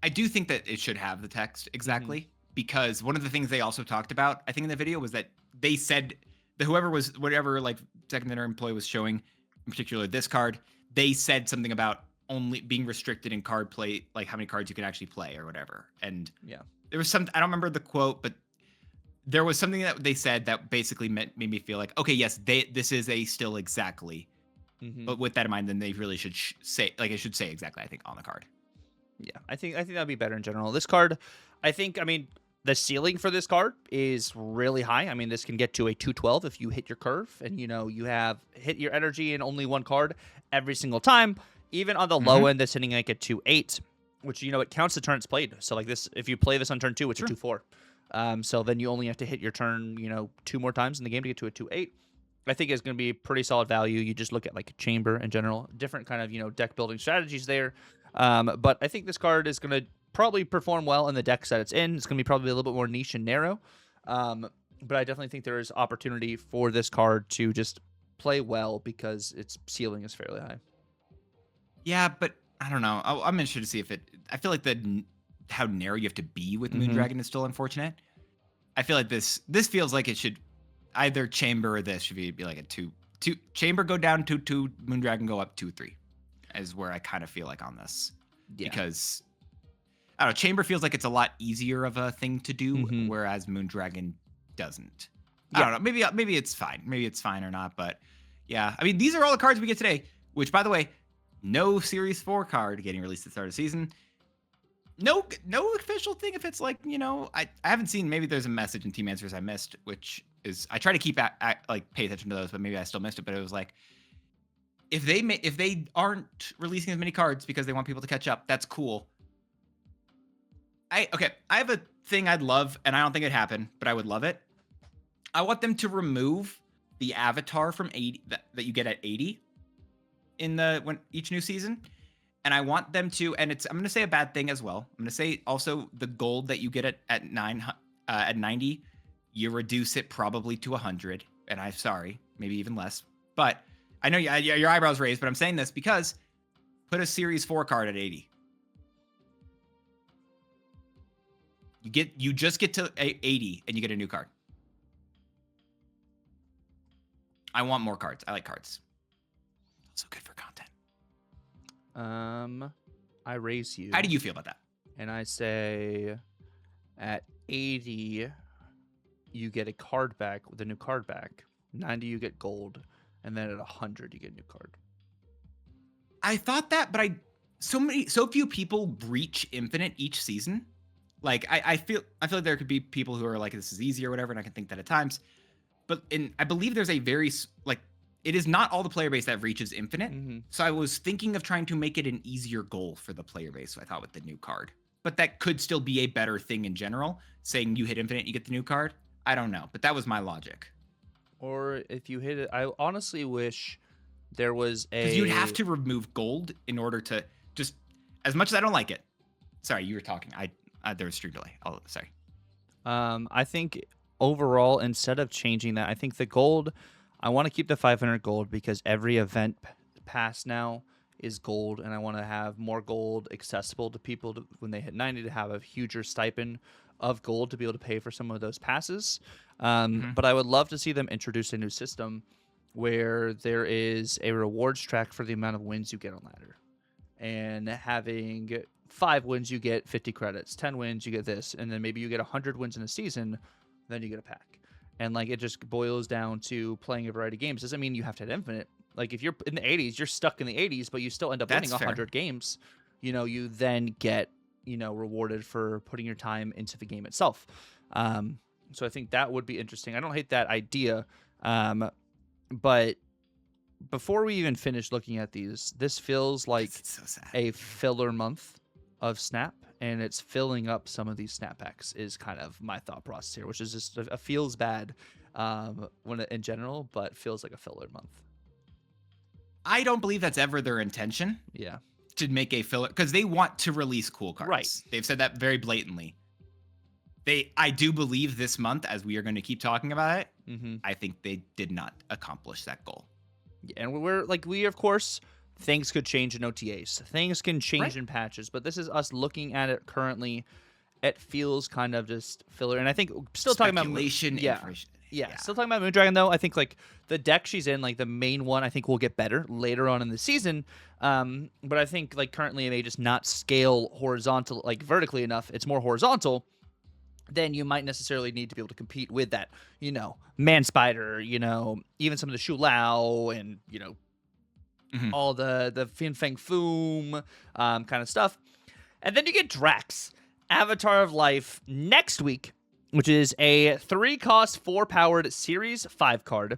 I do think that it should have the text exactly, because one of the things they also talked about, I think in the video, was that they said that whatever like secondary employee was showing, in particular this card, they said something about only being restricted in card play, like how many cards you can actually play or whatever. And there was I don't remember the quote, but there was something that they said that basically made me feel like, okay, yes, this is a still exactly. But with that in mind, then they really should say, like, it should say exactly, I think, on the card. Yeah, I think that'd be better in general. This card, I mean, the ceiling for this card is really high. I mean, this can get to a 212 if you hit your curve, and you know you have hit your energy in only 1 card every single time. Even on the low end, that's hitting like a 2-8, which, you know, it counts the turns played. So like this, if you play this on turn 2, it's a 2-4. So then you only have to hit your turn, you know, 2 more times in the game to get to a 2-8. I think it's going to be pretty solid value. You just look at like Chamber in general, different kind of, you know, deck building strategies there. But I think this card is going to probably perform well in the decks that it's in. It's going to be probably a little bit more niche and narrow. But I definitely think there is opportunity for this card to just play well because its ceiling is fairly high. Yeah, but I don't know. I'm interested to see if I feel like how narrow you have to be with Moondragon is still unfortunate. I feel like this feels like it should either Chamber or this should be like a 2. Chamber go down 2-2, Moondragon go up 2-3. Is where I kind of feel like on this. Yeah. Because I don't know, Chamber feels like it's a lot easier of a thing to do, whereas Moondragon doesn't. I don't know. Maybe it's fine. Maybe it's fine or not, but yeah. I mean, these are all the cards we get today, which, by the way, no Series 4 card getting released at the start of the season. No official thing if it's like, you know, I haven't seen, maybe there's a message in Team Answers I missed, which is, I try to keep like pay attention to those, but maybe I still missed it, but it was like, if they aren't releasing as many cards because they want people to catch up, that's cool. I have a thing I'd love, and I don't think it'd happen, but I would love it. I want them to remove the avatar from 80 that you get at 80 in each new season. And I want them to, and I'm going to say a bad thing as well. I'm going to say also the gold that you get at 90, you reduce it probably to 100. And I'm sorry, maybe even less. But I know your eyebrows raised, but I'm saying this because put a Series 4 card at 80. You just get to 80 and you get a new card. I want more cards. I like cards. Also good for content. I raise you. How do you feel about that? And I say at 80, you get a card back with a new card back. 90, you get gold. And then at 100, you get a new card. I thought that, but so few people reach infinite each season. Like I feel like there could be people who are like, this is easy or whatever, and I can think that at times. But I believe there's a very it is not all the player base that reaches infinite. Mm-hmm. So I was thinking of trying to make it an easier goal for the player base. So I thought with the new card, but that could still be a better thing in general. Saying you hit infinite, you get the new card. I don't know, but that was my logic. Or if you hit it, I honestly wish there was because you'd have to remove gold in order to just, as much as I don't like it. Sorry, you were talking. There was stream delay. Sorry. I think overall, instead of changing that, I think the gold, I want to keep the 500 gold because every event pass now is gold, and I want to have more gold accessible to people when they hit 90 to have a huger stipend of gold to be able to pay for some of those passes. But I would love to see them introduce a new system where there is a rewards track for the amount of wins you get on ladder. And having 5 wins, you get 50 credits. 10 wins, you get this. And then maybe you get 100 wins in a season, then you get a pack. And like it just boils down to playing a variety of games. Doesn't mean you have to hit infinite. Like if you're in the 80s, you're stuck in the 80s, but you still end up winning 100 games. You then get rewarded for putting your time into the game itself. So I think that would be interesting. I don't hate that idea. But before we even finish looking at these, this feels like so a filler month of Snap, and it's filling up some of these snap packs is kind of my thought process here, which is just a feels bad in general, but feels like a filler month. I don't believe that's ever their intention. Yeah. To make a filler, because they want to release cool cards. Right. They've said that very blatantly. I do believe this month, as we are going to keep talking about it, I think they did not accomplish that goal. Yeah, and we of course, things could change in OTAs. Things can change in patches, but this is us looking at it currently. It feels kind of just filler, and I think still talking about speculation. Yeah, still talking about Moondragon though. I think like the deck she's in, like the main one, I think will get better later on in the season. But I think like currently it may just not scale horizontal, like vertically enough. It's more horizontal. Then you might necessarily need to be able to compete with that, Man Spider, even some of the Shu Lao and, all the Fin Fang Foom kind of stuff. And then you get Drax, Avatar of Life, next week, which is a 3-cost, 4-powered Series 5 card.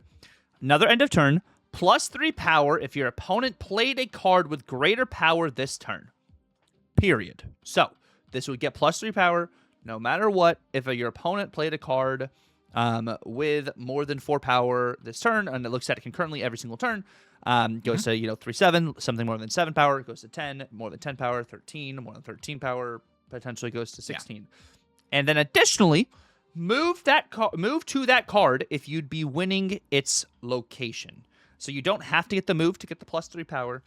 Another end of turn, plus 3 power if your opponent played a card with greater power this turn. Period. So, this would get plus 3 power no matter what, if your opponent played a card with more than 4 power this turn, and it looks at it concurrently every single turn, goes to 3/7, something more than 7 power, goes to 10, more than 10 power, 13, more than 13 power, potentially goes to 16. And then additionally, move to that card if you'd be winning its location. So you don't have to get the move to get the plus 3 power,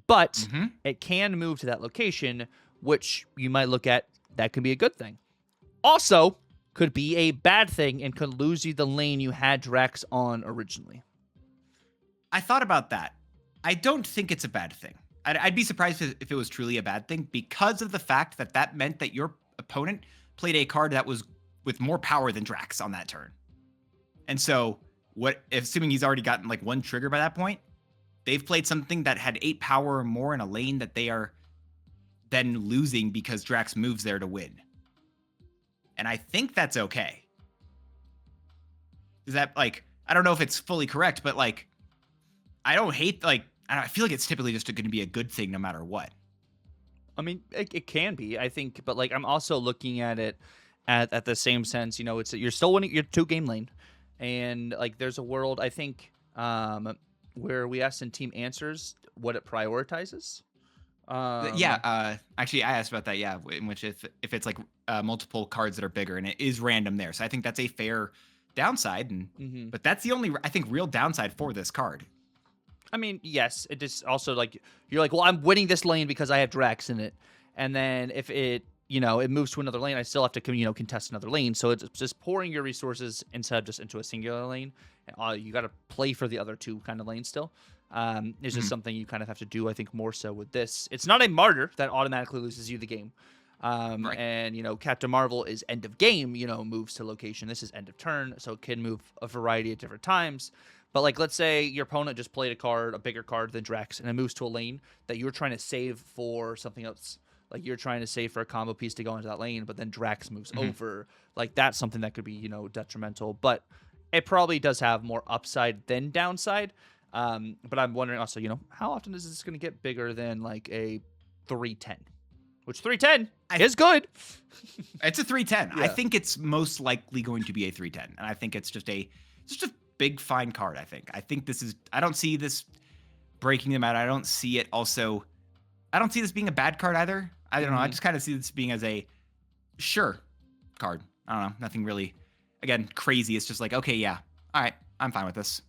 but it can move to that location, which you might look at, that could be a good thing. Also, could be a bad thing and could lose you the lane you had Drax on originally. I thought about that. I don't think it's a bad thing. I'd be surprised if it was truly a bad thing because of the fact that meant that your opponent played a card that was with more power than Drax on that turn. And so, assuming he's already gotten like 1 trigger by that point, they've played something that had 8 power or more in a lane that they are then losing because Drax moves there to win. And I think that's okay. Is that I don't know if it's fully correct, but I don't hate, I feel like it's typically just going to be a good thing no matter what. I mean, it can be, I think, but I'm also looking at it at the same sense, you're still winning your 2-game lane, and like there's a world I think where we asked in team answers what it prioritizes. Actually, I asked about that. Yeah, in which if it's like multiple cards that are bigger and it is random there, so I think that's a fair downside. And but that's the only I think real downside for this card. I mean, yes, it just also like you're like, well, I'm winning this lane because I have Drax in it, and then if it it moves to another lane, I still have to contest another lane. So it's just pouring your resources instead of just into a singular lane. You got to play for the other two kind of lanes still. It's just something you kind of have to do, I think, more so with this. It's not a martyr that automatically loses you the game. Right. And Captain Marvel is end of game, moves to location. This is end of turn, so it can move a variety of different times. But like, let's say your opponent just played a bigger card than Drax, and it moves to a lane that you're trying to save for something else. Like you're trying to save for a combo piece to go into that lane, but then Drax moves over. Like that's something that could be, detrimental. But it probably does have more upside than downside. But I'm wondering also, how often is this going to get bigger than like a 310? Which 310 is good. It's a 310. Yeah. I think it's most likely going to be a 310, and I think it's just a big fine card. I think this is. I don't see this breaking them out. I don't see this being a bad card either. I don't know. I just kind of see this being as a sure card. I don't know. Nothing really, again, crazy. It's just like, okay, yeah. All right. I'm fine with this.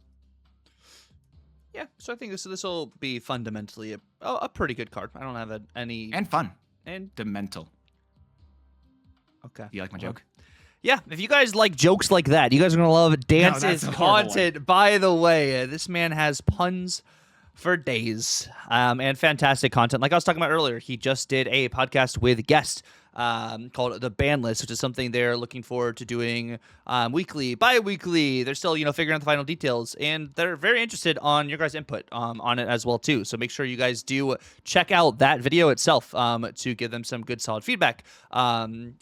Yeah. So I think this will be fundamentally a pretty good card. I don't have any. And fun. And demental. Okay. Do you like my joke? Yeah, if you guys like jokes like that, you guys are going to love Dance's content. By the way, this man has puns for days and fantastic content. Like I was talking about earlier, he just did a podcast with guest called The Ban List, which is something they're looking forward to doing weekly, bi-weekly. They're still, figuring out the final details, and they're very interested on your guys' input on it as well, too. So make sure you guys do check out that video itself to give them some good, solid feedback. And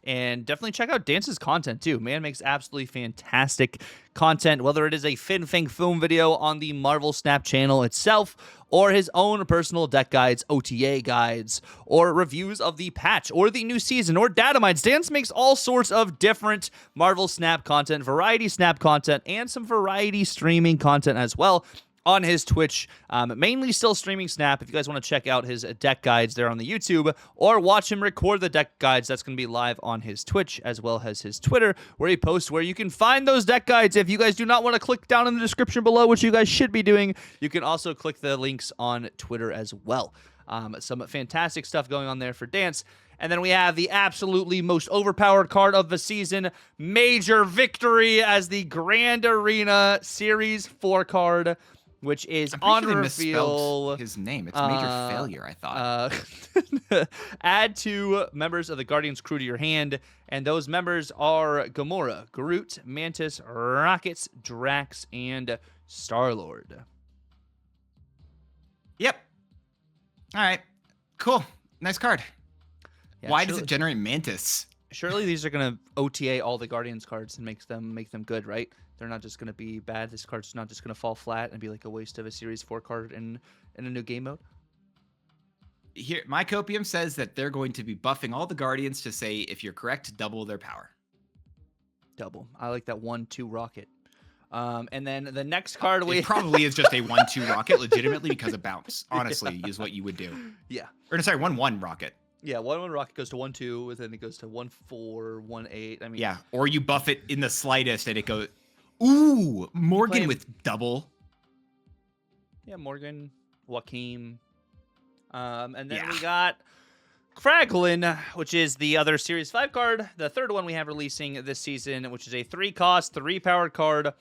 definitely check out Dance's content, too. Man makes absolutely fantastic content, whether it is a Fin Fang Foom video on the Marvel Snap channel itself, or his own personal deck guides, OTA guides, or reviews of the patch, or the new season, or data mines. Dance makes all sorts of different Marvel Snap content, variety Snap content, and some variety streaming content as well on his Twitch, mainly still streaming Snap. If you guys want to check out his deck guides there on the YouTube, or watch him record the deck guides, that's going to be live on his Twitch, as well as his Twitter, where he posts where you can find those deck guides. If you guys do not want to click down in the description below, which you guys should be doing, you can also click the links on Twitter as well. Some fantastic stuff going on there for Dance. And then we have the absolutely most overpowered card of the season, Major Victory, as the Grand Arena Series 4 card, which is on reveal. His name. It's Major Failure, I thought. Add 2 members of the Guardians crew to your hand, and those members are Gamora, Groot, Mantis, Rockets, Drax, and Star-Lord. Yep. All right. Cool. Nice card. Yeah, Why does it generate Mantis? Surely these are going to OTA all the Guardians cards and make them good, right? They're not just going to be bad. This card's not just going to fall flat and be like a waste of a Series 4 card in a new game mode. Here, my Copium says that they're going to be buffing all the Guardians to say, if you're correct, double their power. Double. I like that 1/2 rocket. And then the next card it probably is just a 1/2 rocket, legitimately, because of bounce. Honestly, is what you would do. Yeah. Or sorry, 1/1 rocket. Yeah, 1/1 rocket goes to 1/2, and then it goes to 1/4, 1/8. I mean, yeah. Or you buff it in the slightest, and it goes. Ooh, Morgan with double. Yeah, Morgan, Joaquin. And then we got Kraglin, which is the other Series 5 card, the third one we have releasing this season, which is a 3-cost, 3-powered card.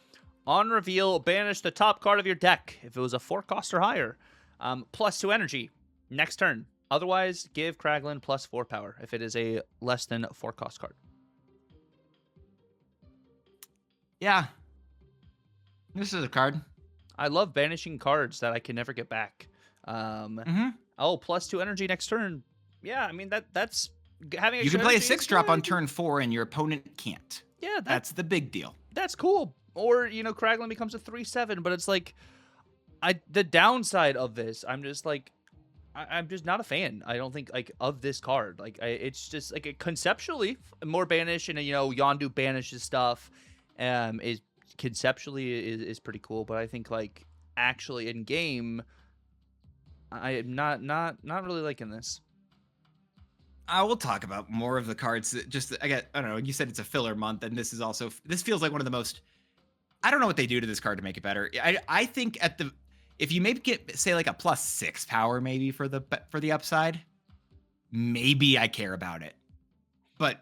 On reveal, banish the top card of your deck if it was a 4-cost or higher. +2 energy next turn. Otherwise, give Kraglin +4 power if it is a less than 4-cost card. Yeah. This is a card. I love banishing cards that I can never get back. Oh, +2 energy next turn. Yeah, I mean, that's having. You can play a 6-drop on turn 4 and your opponent can't. Yeah, that's the big deal. That's cool. Or, Kraglin becomes a 3/7, but it's like, the downside of this, I'm just like, I'm just not a fan. I don't think of this card. It's just conceptually more banish, and Yondu banishes stuff is conceptually is pretty cool, but I think like actually in game, I am not really liking this. I will talk about more of the cards. Just I don't know. You said it's a filler month, and this feels like one of the most. I don't know what they do to this card to make it better. I think if you maybe get say like a +6 power maybe for the upside, maybe I care about it. But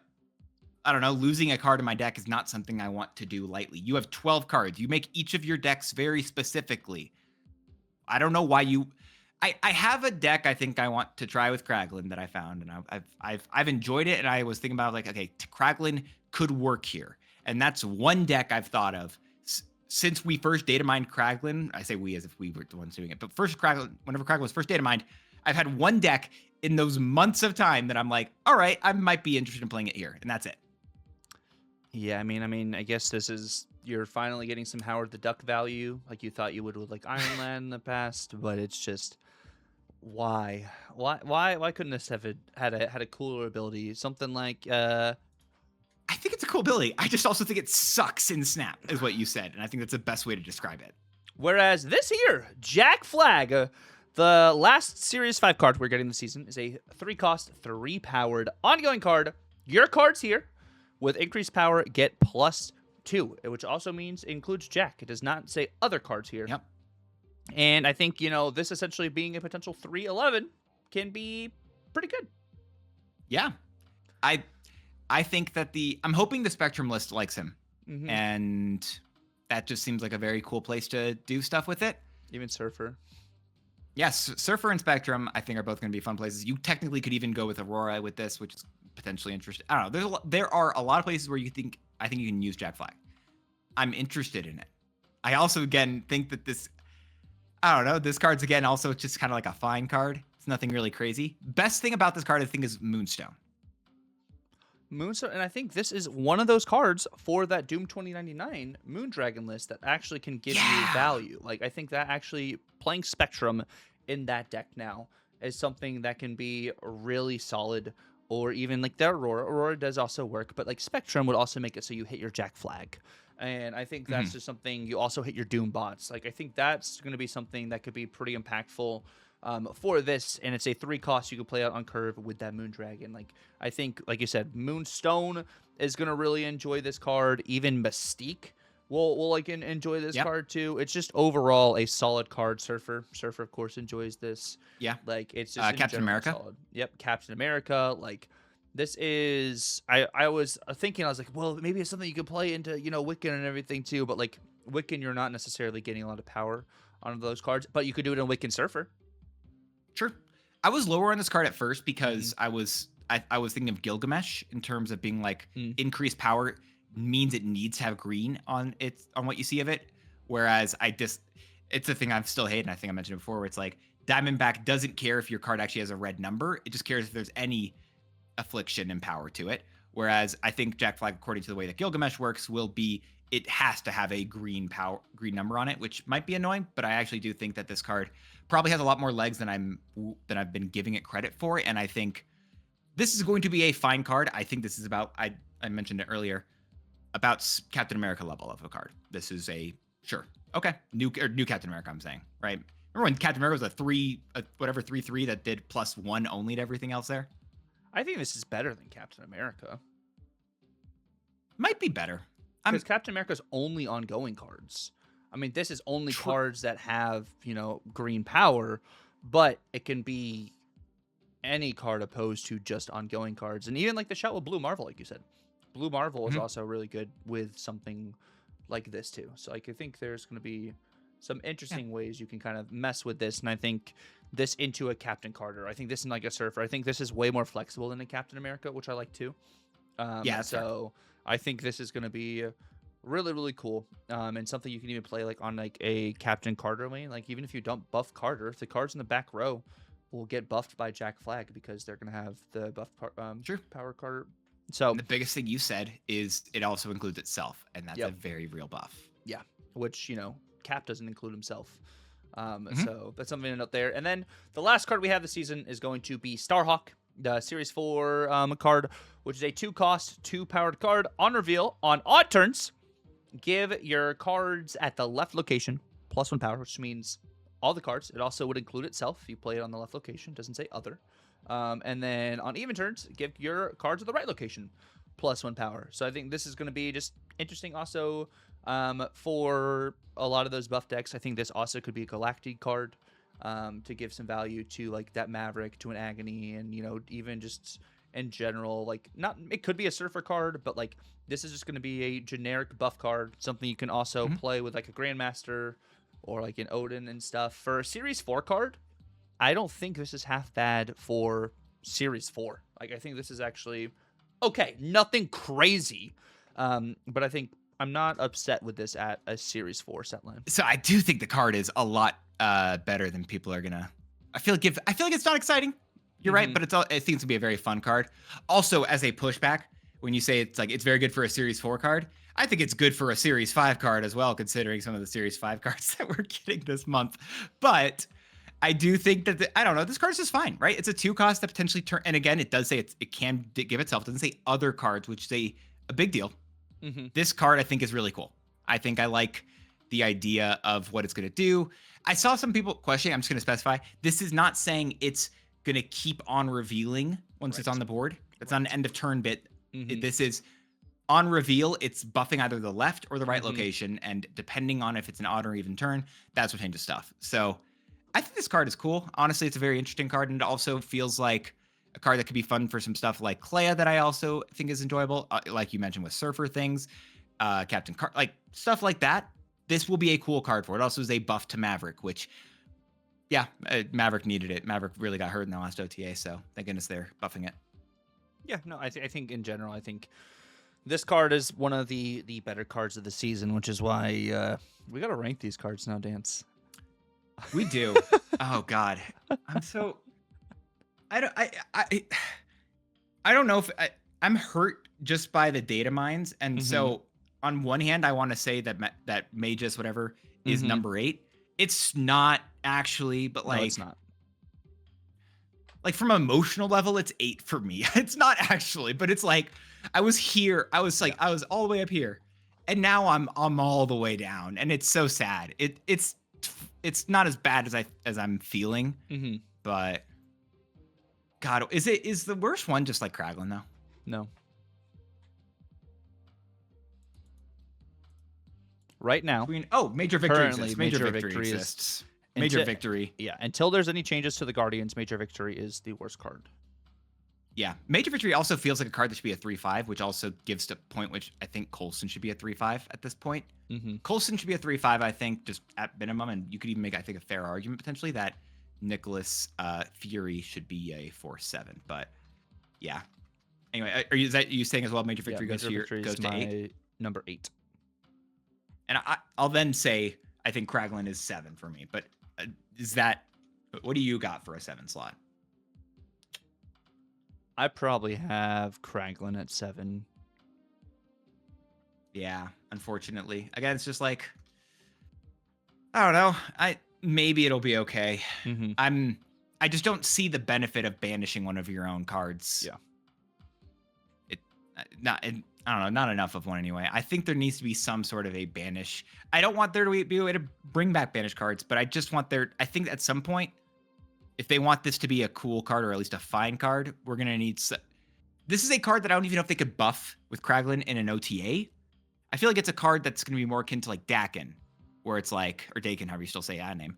I don't know. Losing a card in my deck is not something I want to do lightly. You have 12 cards. You make each of your decks very specifically. I don't know why you. I have a deck I think I want to try with Kraglin that I found, and I've enjoyed it, and I was thinking about like, okay, Kraglin could work here, and that's one deck I've thought of since we first data mined Kraglin. I say we as if we were the ones doing it, but whenever Kraglin was first data mined, I've had one deck in those months of time that I'm like, all right, I might be interested in playing it here, and that's it. Yeah, I mean, I guess you're finally getting some Howard the Duck value, like you thought you would with like Ironland in the past, but it's just why couldn't this have had a cooler ability, something like I think it's a cool ability. I just also think it sucks in Snap, is what you said, and I think that's the best way to describe it. Whereas this here, Jack Flag, the last Series 5 card we're getting this season is a 3-cost, 3-powered ongoing card. Your cards here with increased power get +2, which also means includes Jack. It does not say other cards here. Yep. And I think, this essentially being a potential 3/11 can be pretty good. Yeah. I think that I'm hoping the Spectrum list likes him. Mm-hmm. And that just seems like a very cool place to do stuff with it. Even Surfer. Yes, Surfer and Spectrum, I think, are both going to be fun places. You technically could even go with Aurora with this, which is potentially interesting. I don't know. There are a lot of places where I think you can use Jack Flag. I'm interested in it. I also, again, think that I don't know, this card's, again, also just kind of like a fine card. It's nothing really crazy. Best thing about this card, I think, is Moonstone. Moonstone, and I think this is one of those cards for that Doom 2099 Moondragon list that actually can give you value. Like, I think that actually playing Spectrum in that deck now is something that can be really solid, or even like the Aurora. Aurora does also work, but like Spectrum would also make it so you hit your Jack Flag. And I think that's just something, you also hit your Doom bots. Like, I think that's going to be something that could be pretty impactful for this, and it's a 3-cost you can play out on curve with that Moondragon. Like, I think, like you said, Moonstone is gonna really enjoy this card. Even Mystique will like enjoy this card too. It's just overall a solid card. Surfer, of course, enjoys this. Yeah, like it's just Captain America. Solid. Yep, Captain America. Like, this is I was thinking, I was like, well, maybe it's something you could play into Wiccan and everything too. But like Wiccan, you're not necessarily getting a lot of power on those cards, but you could do it in Wiccan Surfer. Sure. I was lower on this card at first because I was thinking of Gilgamesh in terms of being like increased power means it needs to have green on what you see of it. Whereas it's a thing I'm still hating. I think I mentioned it before, where it's like Diamondback doesn't care if your card actually has a red number. It just cares if there's any affliction and power to it. Whereas I think Jack Flag, according to the way that Gilgamesh works, it has to have a green number on it, which might be annoying, but I actually do think that this card probably has a lot more legs than I've been giving it credit for. And I think this is going to be a fine card. I think this is about, I mentioned it earlier, about Captain America level of a card. This is new Captain America, I'm saying, right? Remember when Captain America was a 3/3 that did +1 only to everything else there? I think this is better than Captain America. Might be better. Because Captain America's only ongoing cards. I mean, this is only cards that have, green power, but it can be any card opposed to just ongoing cards. And even like the shot with Blue Marvel, like you said. Blue Marvel is also really good with something like this too. So like, I think there's going to be some interesting ways you can kind of mess with this. And I think this into a Captain Carter. I think this in like a Surfer. I think this is way more flexible than a Captain America, which I like too. So I think this is going to be really, really cool, and something you can even play like on like a Captain Carter lane. Like, even if you don't buff Carter, the cards in the back row will get buffed by Jack Flag because they're going to have the buff power Carter. So and the biggest thing you said is it also includes itself, and that's a very real buff. Yeah, which Cap doesn't include himself. So that's something to note there. And then the last card we have this season is going to be Starhawk, the Series 4 card, which is a 2-cost, 2-powered card. On reveal, on odd turns, give your cards at the left location +1 power, which means all the cards. It also would include itself if you play it on the left location. Doesn't say other. And then on even turns, give your cards at the right location +1 power. So I think this is going to be just interesting. Also, for a lot of those buff decks, I think this also could be a Galactic card to give some value to like that Maverick, to an Agony, and even just in general, like not it could be a Surfer card, but like this is just going to be a generic buff card, something you can also play with like a Grandmaster or like an Odin and stuff. For a Series 4 card, I don't think this is half bad for Series 4. Like I think this is actually okay, nothing crazy, but I think I'm not upset with this at a Series 4 set line. So I do think the card is a lot better than people are gonna. I feel like it's not exciting. You're right, but I think it's gonna be a very fun card. Also, as a pushback, when you say it's very good for a Series 4 card, I think it's good for a Series 5 card as well, considering some of the Series 5 cards that we're getting this month. But I do think that I don't know. This card's just fine, right? It's a 2-cost that potentially turn. And again, it does say it can give itself. It doesn't say other cards, which is a big deal. This card I think is really cool. I think I like the idea of what it's going to do. I saw some people questioning. I'm just going to specify. This is not saying it's going to keep on revealing once it's on the board. It's not an end of turn bit. This is on reveal. It's buffing either the left or the right location, and depending on if it's an odd or even turn, that's what changes stuff. So I think this card is cool. Honestly, it's a very interesting card, and it also feels like a card that could be fun for some stuff like Clea that I also think is enjoyable, like you mentioned with Surfer things, Captain Car, like stuff like that. This will be a cool card for it. Also is a buff to Maverick, which, yeah, Maverick needed it. Maverick really got hurt in the last OTA, so thank goodness they're buffing it. Yeah, no, I think in general, I think this card is one of the better cards of the season, which is why we got to rank these cards now, Dance. We do. Oh God, I'm so. I don't know if I'm hurt just by the data mines, and so on one hand, I want to say that Magus whatever is number 8. It's not actually, but like no, it's not. Like from an emotional level, it's 8 for me. It's not actually, but it's like I was here. I was like I was all the way up here, and now I'm all the way down, and it's so sad. It's not as bad as I'm feeling, but God, is the worst one just like Kraglin though? No. Right now, Major Victory currently, exists. Major Victory exists. Major Victory. Yeah, until there's any changes to the Guardians, Major Victory is the worst card. Yeah, Major Victory also feels like a card that should be a 3/5, which also gives the point which I think Coulson should be a 3/5 at this point. Coulson should be a 3/5, I think, just at minimum, and you could even make, I think, a fair argument potentially that Nicholas Fury should be a 4/7. But yeah. Anyway, is that you saying as well? Major Victory goes to 8. Number 8. And I'll then say I think Kraglin is 7 for me. But what do you got for a 7 slot? I probably have Kraglin at 7. Yeah, unfortunately. Again, it's just like I don't know. Maybe it'll be okay. I just don't see the benefit of banishing one of your own cards. Yeah. I don't know, not enough of one anyway. I think there needs to be some sort of a banish. I don't want there to be a way to bring back banish cards, but I just want I think at some point, if they want this to be a cool card or at least a fine card, we're going to need... This is a card that I don't even know if they could buff with Kraglin in an OTA. I feel like it's a card that's going to be more akin to like Dakin, where it's like, or Dakin, however you still say that name,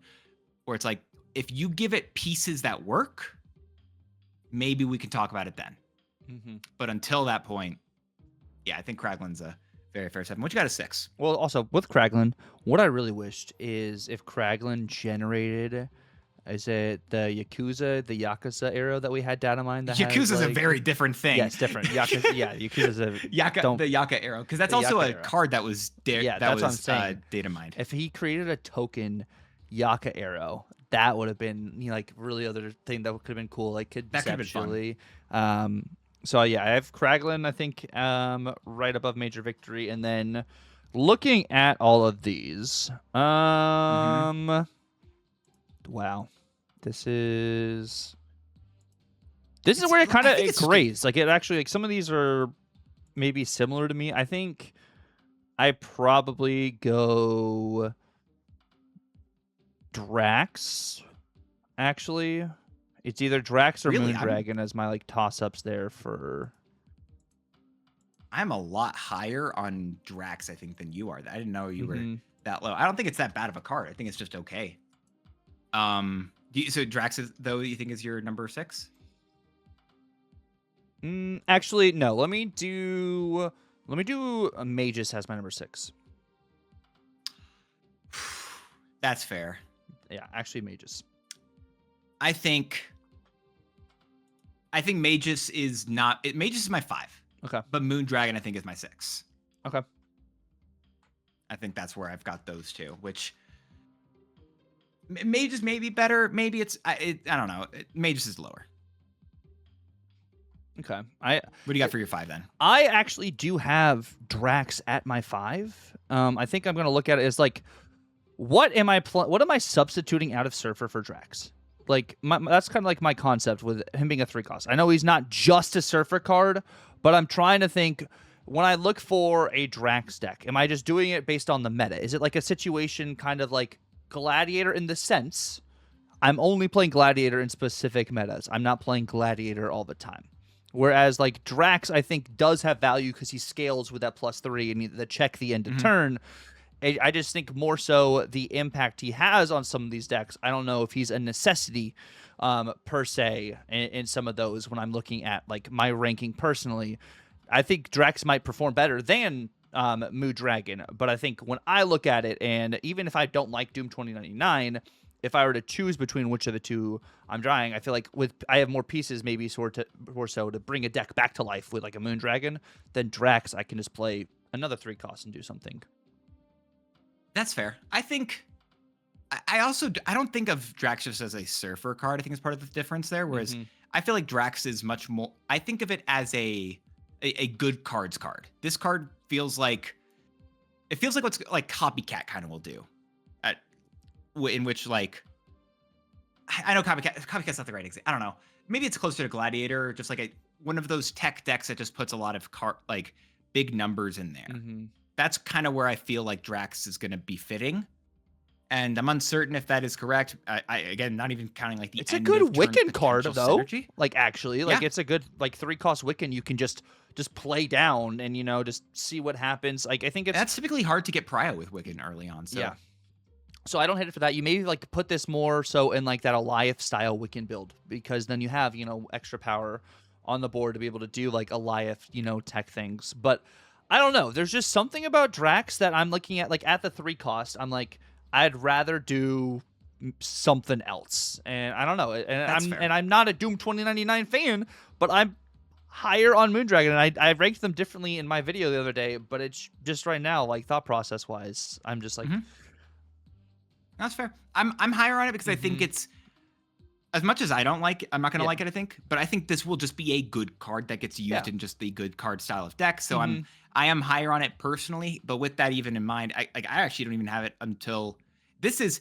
where it's like, if you give it pieces that work, maybe we can talk about it then. But until that point, yeah, I think Kraglin's a very fair 7. What you got a 6? Well, also with Kraglin, what I really wished is if Kraglin generated, is it the Yakuza arrow that we had data mine? Yakuza's a very different thing. Yeah, it's different. Yakuza's the Yaka arrow, because that's also a card that was that's what I'm saying. Data mined. If he created a token Yaka arrow, that would have been like really other thing that could have been cool. Like conceptually. So yeah, I have Kraglin, I think, right above Major Victory, and then looking at all of these, wow, this is where it kind of grays. Like it actually, like some of these are maybe similar to me. I think I probably go Drax. Actually, it's either Drax or Really, Moondragon as my like toss-ups there for. I'm a lot higher on Drax, I think, than you are. I didn't know you were Mm-hmm. that low. I don't think it's that bad of a card. I think it's just okay. So Drax is though you think is your number 6? Actually, no. Let me do Magus as my number 6. That's fair. Yeah, actually Magus. I think Magus is not. Magus is my 5. Okay. But Moondragon, I think, is my 6. Okay. I think that's where I've got those two, which Magus may be better. Maybe I don't know. Magus is lower. Okay. What do you got for your 5 then? I actually do have Drax at my 5. I think I'm gonna look at it as like, what am I substituting out of Surfer for Drax? Like that's kind of like my concept with him being a 3 cost. I know he's not just a Surfer card, but I'm trying to think when I look for a Drax deck, am I just doing it based on the meta? Is it like a situation kind of like Gladiator in the sense I'm only playing Gladiator in specific metas. I'm not playing Gladiator all the time. Whereas like Drax, I think does have value because he scales with that +3 and the check the end of turn. I just think more so the impact he has on some of these decks. I don't know if he's a necessity per se in some of those when I'm looking at like my ranking personally. I think Drax might perform better than Moondragon, but I think when I look at it, and even if I don't like Doom 2099, if I were to choose between which of the two I'm drawing, I feel like I have more pieces maybe more so to bring a deck back to life with like a Moondragon than Drax. I can just play another 3 cost and do something. That's fair. I think I don't think of Drax just as a Surfer card. I think it's part of the difference there. Whereas I feel like Drax is much more. I think of it as a good cards card. This card feels like what's like Copycat kind of will do, in which like I know Copycat's not the right example. I don't know. Maybe it's closer to Gladiator, just like one of those tech decks that just puts a lot of like big numbers in there. That's kind of where I feel like Drax is going to be fitting. And I'm uncertain if that is correct. I again, not even counting like the. It's a good Wiccan card though. Synergy. Like actually, like it's a good like 3 cost Wiccan. You can just play down and just see what happens. Like I think that's typically hard to get prio with Wiccan early on. So. Yeah. So I don't hate it for that. You maybe like put this more so in like that Eliath style Wiccan build because then you have extra power on the board to be able to do like Eliath tech things. But I don't know. There's just something about Drax that I'm looking at like at the 3 cost. I'm like, I'd rather do something else, and I don't know. And I'm not a Doom 2099 fan, but I'm higher on Moondragon, and I ranked them differently in my video the other day. But it's just right now, like thought process wise, I'm just like, that's fair. I'm higher on it because I think it's as much as I don't like it, I'm not gonna like it. I think, but I think this will just be a good card that gets used in just the good card style of deck. So I am higher on it personally, but with that even in mind, I actually don't even have it until this is.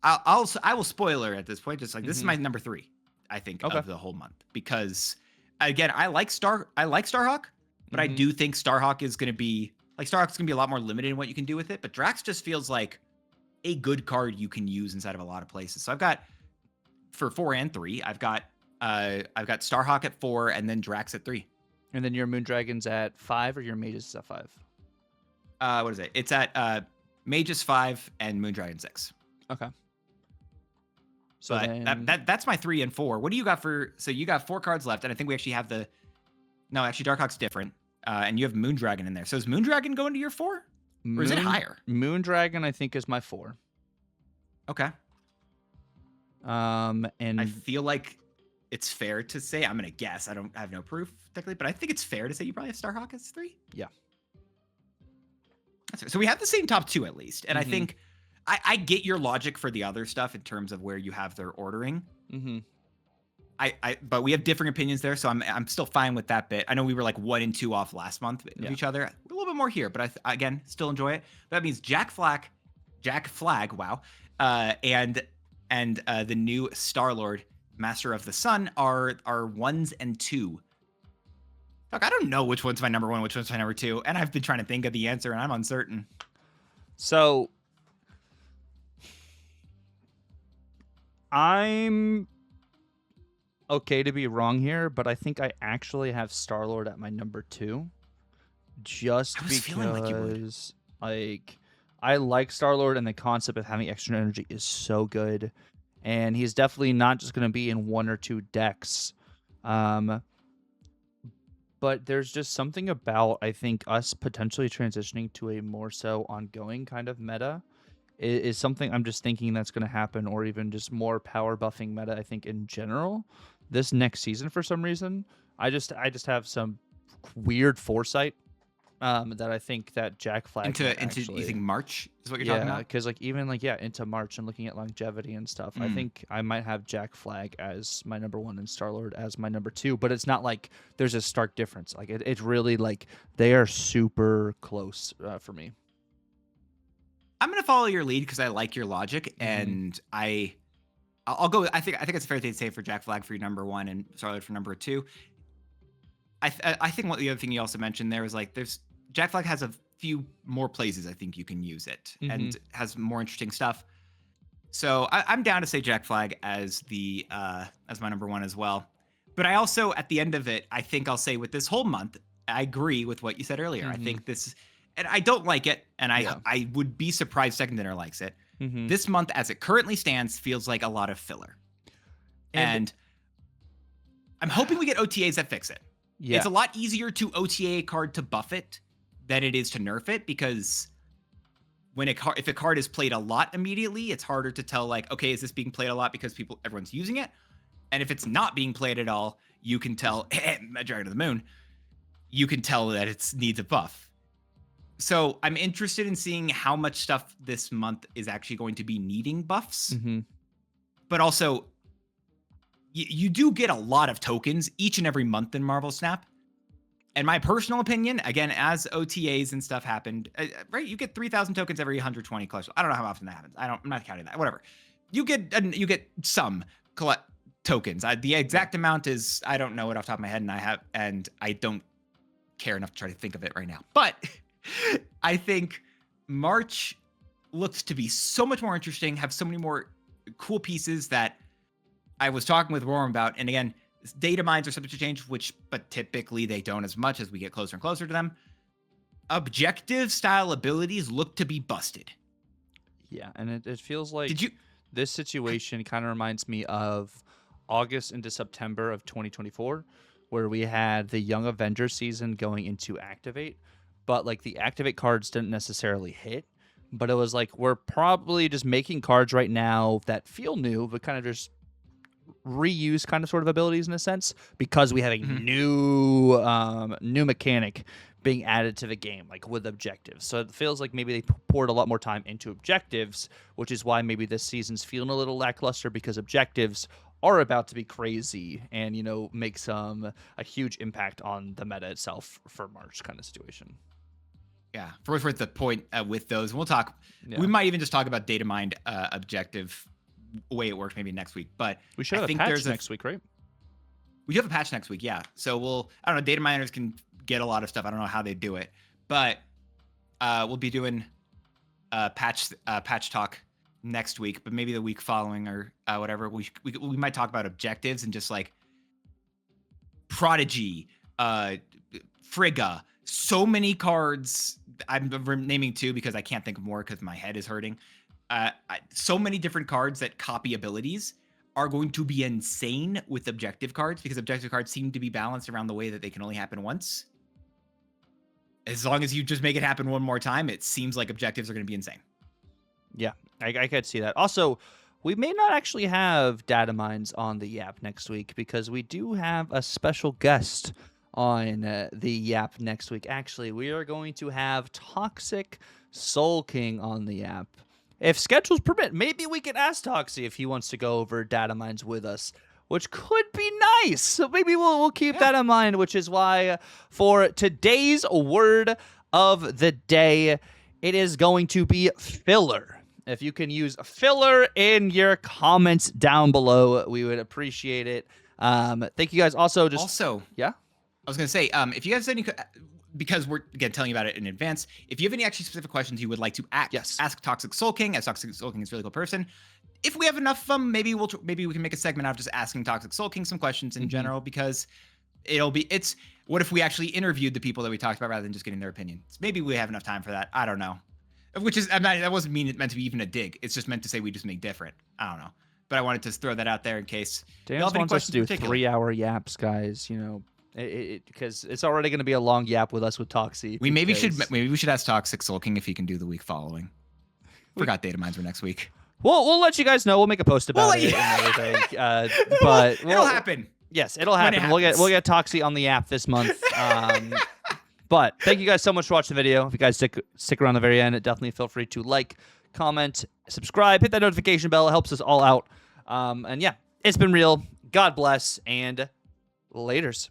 I will spoiler at this point. Just like this is my number 3, I think, of the whole month because again I like Starhawk, but I do think Starhawk is gonna be Starhawk's gonna be a lot more limited in what you can do with it. But Drax just feels like a good card you can use inside of a lot of places. So I've got for 4 and 3, I've got Starhawk at 4 and then Drax at 3. And then your Moondragon's at 5 or your Magus is at 5? What is it? It's at Magus 5 and Moondragon 6. Okay. So that's my 3 and 4. What do you got for? So you got 4 cards left, and I think we actually have the. No, actually, Darkhawk's different, and you have Moondragon in there. So is Moondragon going to your 4, or is it higher? Moondragon, I think, is my 4. Okay. And I feel like it's fair to say, I'm gonna guess. I have no proof technically, but I think it's fair to say you probably have Starhawk as 3. Yeah. That's fair. So we have the same top 2 at least, and I think I get your logic for the other stuff in terms of where you have their ordering. But we have differing opinions there, so I'm still fine with that bit. I know we were like 1 and 2 off last month of each other. We're a little bit more here, but again still enjoy it. That means Jack Flag, wow, and the new Star-Lord, Master of the Sun, are 1s and 2 Look, I don't know which one's my number one, which one's my number two, and I've been trying to think of the answer, and I'm uncertain. So I'm okay to be wrong here, but I think I actually have Star-Lord at my number 2. Just I was feeling like you would. because, like, I like Star-Lord, and the concept of having extra energy is so good. And he's definitely not just going to be in 1 or 2 decks. But there's just something about, I think, us potentially transitioning to a more so ongoing kind of meta is something I'm just thinking that's going to happen, or even just more power buffing meta, I think, in general. This next season, for some reason, I just have some weird foresight that I think that Jack Flag Into actually, you think March is what you're talking yeah, about? because like even like into March and looking at longevity and stuff, I think I might have Jack Flag as my number 1 and Star-Lord as my number 2, but it's not like there's a stark difference. Like it's really like they are super close for me. I'm gonna follow your lead because I like your logic, and I'll go. I think it's a fair thing to say for Jack Flag for your number 1 and Star-Lord for number 2. I think the other thing you also mentioned there was like there's Jack Flag has a few more places I think you can use it and has more interesting stuff. So I'm down to say Jack Flag as the as my number 1 as well. But I also at the end of it, I think I'll say with this whole month, I agree with what you said earlier. I think this, and I don't like it, and I would be surprised Second Dinner likes it. This month, as it currently stands, feels like a lot of filler, and I'm hoping we get OTAs that fix it. Yeah. It's a lot easier to OTA a card to buff it than it is to nerf it, because if a card is played a lot immediately, it's harder to tell, like, okay, is this being played a lot because everyone's using it? And if it's not being played at all, you can tell, Dragon of the Moon, you can tell that it needs a buff. So I'm interested in seeing how much stuff this month is actually going to be needing buffs. But also, you do get a lot of tokens each and every month in Marvel Snap. And my personal opinion, again, as OTAs and stuff happened, right? You get 3,000 tokens every 120 collections. I don't know how often that happens. I'm not counting that. Whatever. You get some tokens. The exact amount is, I don't know it off the top of my head, and I don't care enough to try to think of it right now. But I think March looks to be so much more interesting, have so many more cool pieces that I was talking with Roram about. And again, data mines are subject to change, but typically they don't as much as we get closer and closer to them. Objective style abilities look to be busted. Yeah, and it feels like this situation kind of reminds me of August into September of 2024, where we had the Young Avengers season going into Activate, but like the Activate cards didn't necessarily hit. But it was like, we're probably just making cards right now that feel new, but kind of just reuse kind of sort of abilities in a sense, because we have a new mechanic being added to the game, like with objectives. So it feels like maybe they poured a lot more time into objectives, which is why maybe this season's feeling a little lackluster, because objectives are about to be crazy and, you know, make a huge impact on the meta itself for March kind of situation. Yeah, for what's worth, the point with those, and we'll talk. Yeah. We might even just talk about data mined objective way it works maybe next week. But we should have a patch next week, right? We do have a patch next week, yeah. So I don't know, data miners can get a lot of stuff. I don't know how they do it, but we'll be doing patch talk next week, but maybe the week following or whatever. We might talk about objectives and just like Prodigy, Frigga. So many cards. I'm naming 2 because I can't think of more because my head is hurting. So many different cards that copy abilities are going to be insane with objective cards, because objective cards seem to be balanced around the way that they can only happen once. As long as you just make it happen one more time, it seems like objectives are going to be insane. Yeah, I could see that. Also, we may not actually have data mines on the Yap next week, because we do have a special guest on the Yap next week. Actually, we are going to have Toxic Soul King on the Yap. If schedules permit, maybe we can ask Toxie if he wants to go over data mines with us, which could be nice. So maybe we'll keep that in mind, which is why for today's word of the day, it is going to be filler. If you can use filler in your comments down below, we would appreciate it. Thank you guys. Also, yeah. I was gonna say, if you guys have any, because we're again telling you about it in advance. If you have any actually specific questions you would like to ask Toxic Soul King, as Toxic Soul King is a really cool person. If we have enough of them, maybe we can make a segment out of just asking Toxic Soul King some questions in general, because it's what if we actually interviewed the people that we talked about rather than just getting their opinions? Maybe we have enough time for that. I don't know. Which is, that wasn't meant to be even a dig. It's just meant to say we just make different. I don't know. But I wanted to throw that out there in case. Dan wants us to do 3-hour yaps, guys. You know, because it's already going to be a long yap with us with Toxie. Maybe we should ask Toxic Soul King if he can do the week following. Forgot data mines were next week. We'll let you guys know. We'll make a post about it and everything. But it'll happen. Yes, it'll happen. We'll get Toxie on the app this month. But thank you guys so much for watching the video. If you guys stick around the very end, definitely feel free to like, comment, subscribe, hit that notification bell. It helps us all out. And yeah, it's been real. God bless, and laters.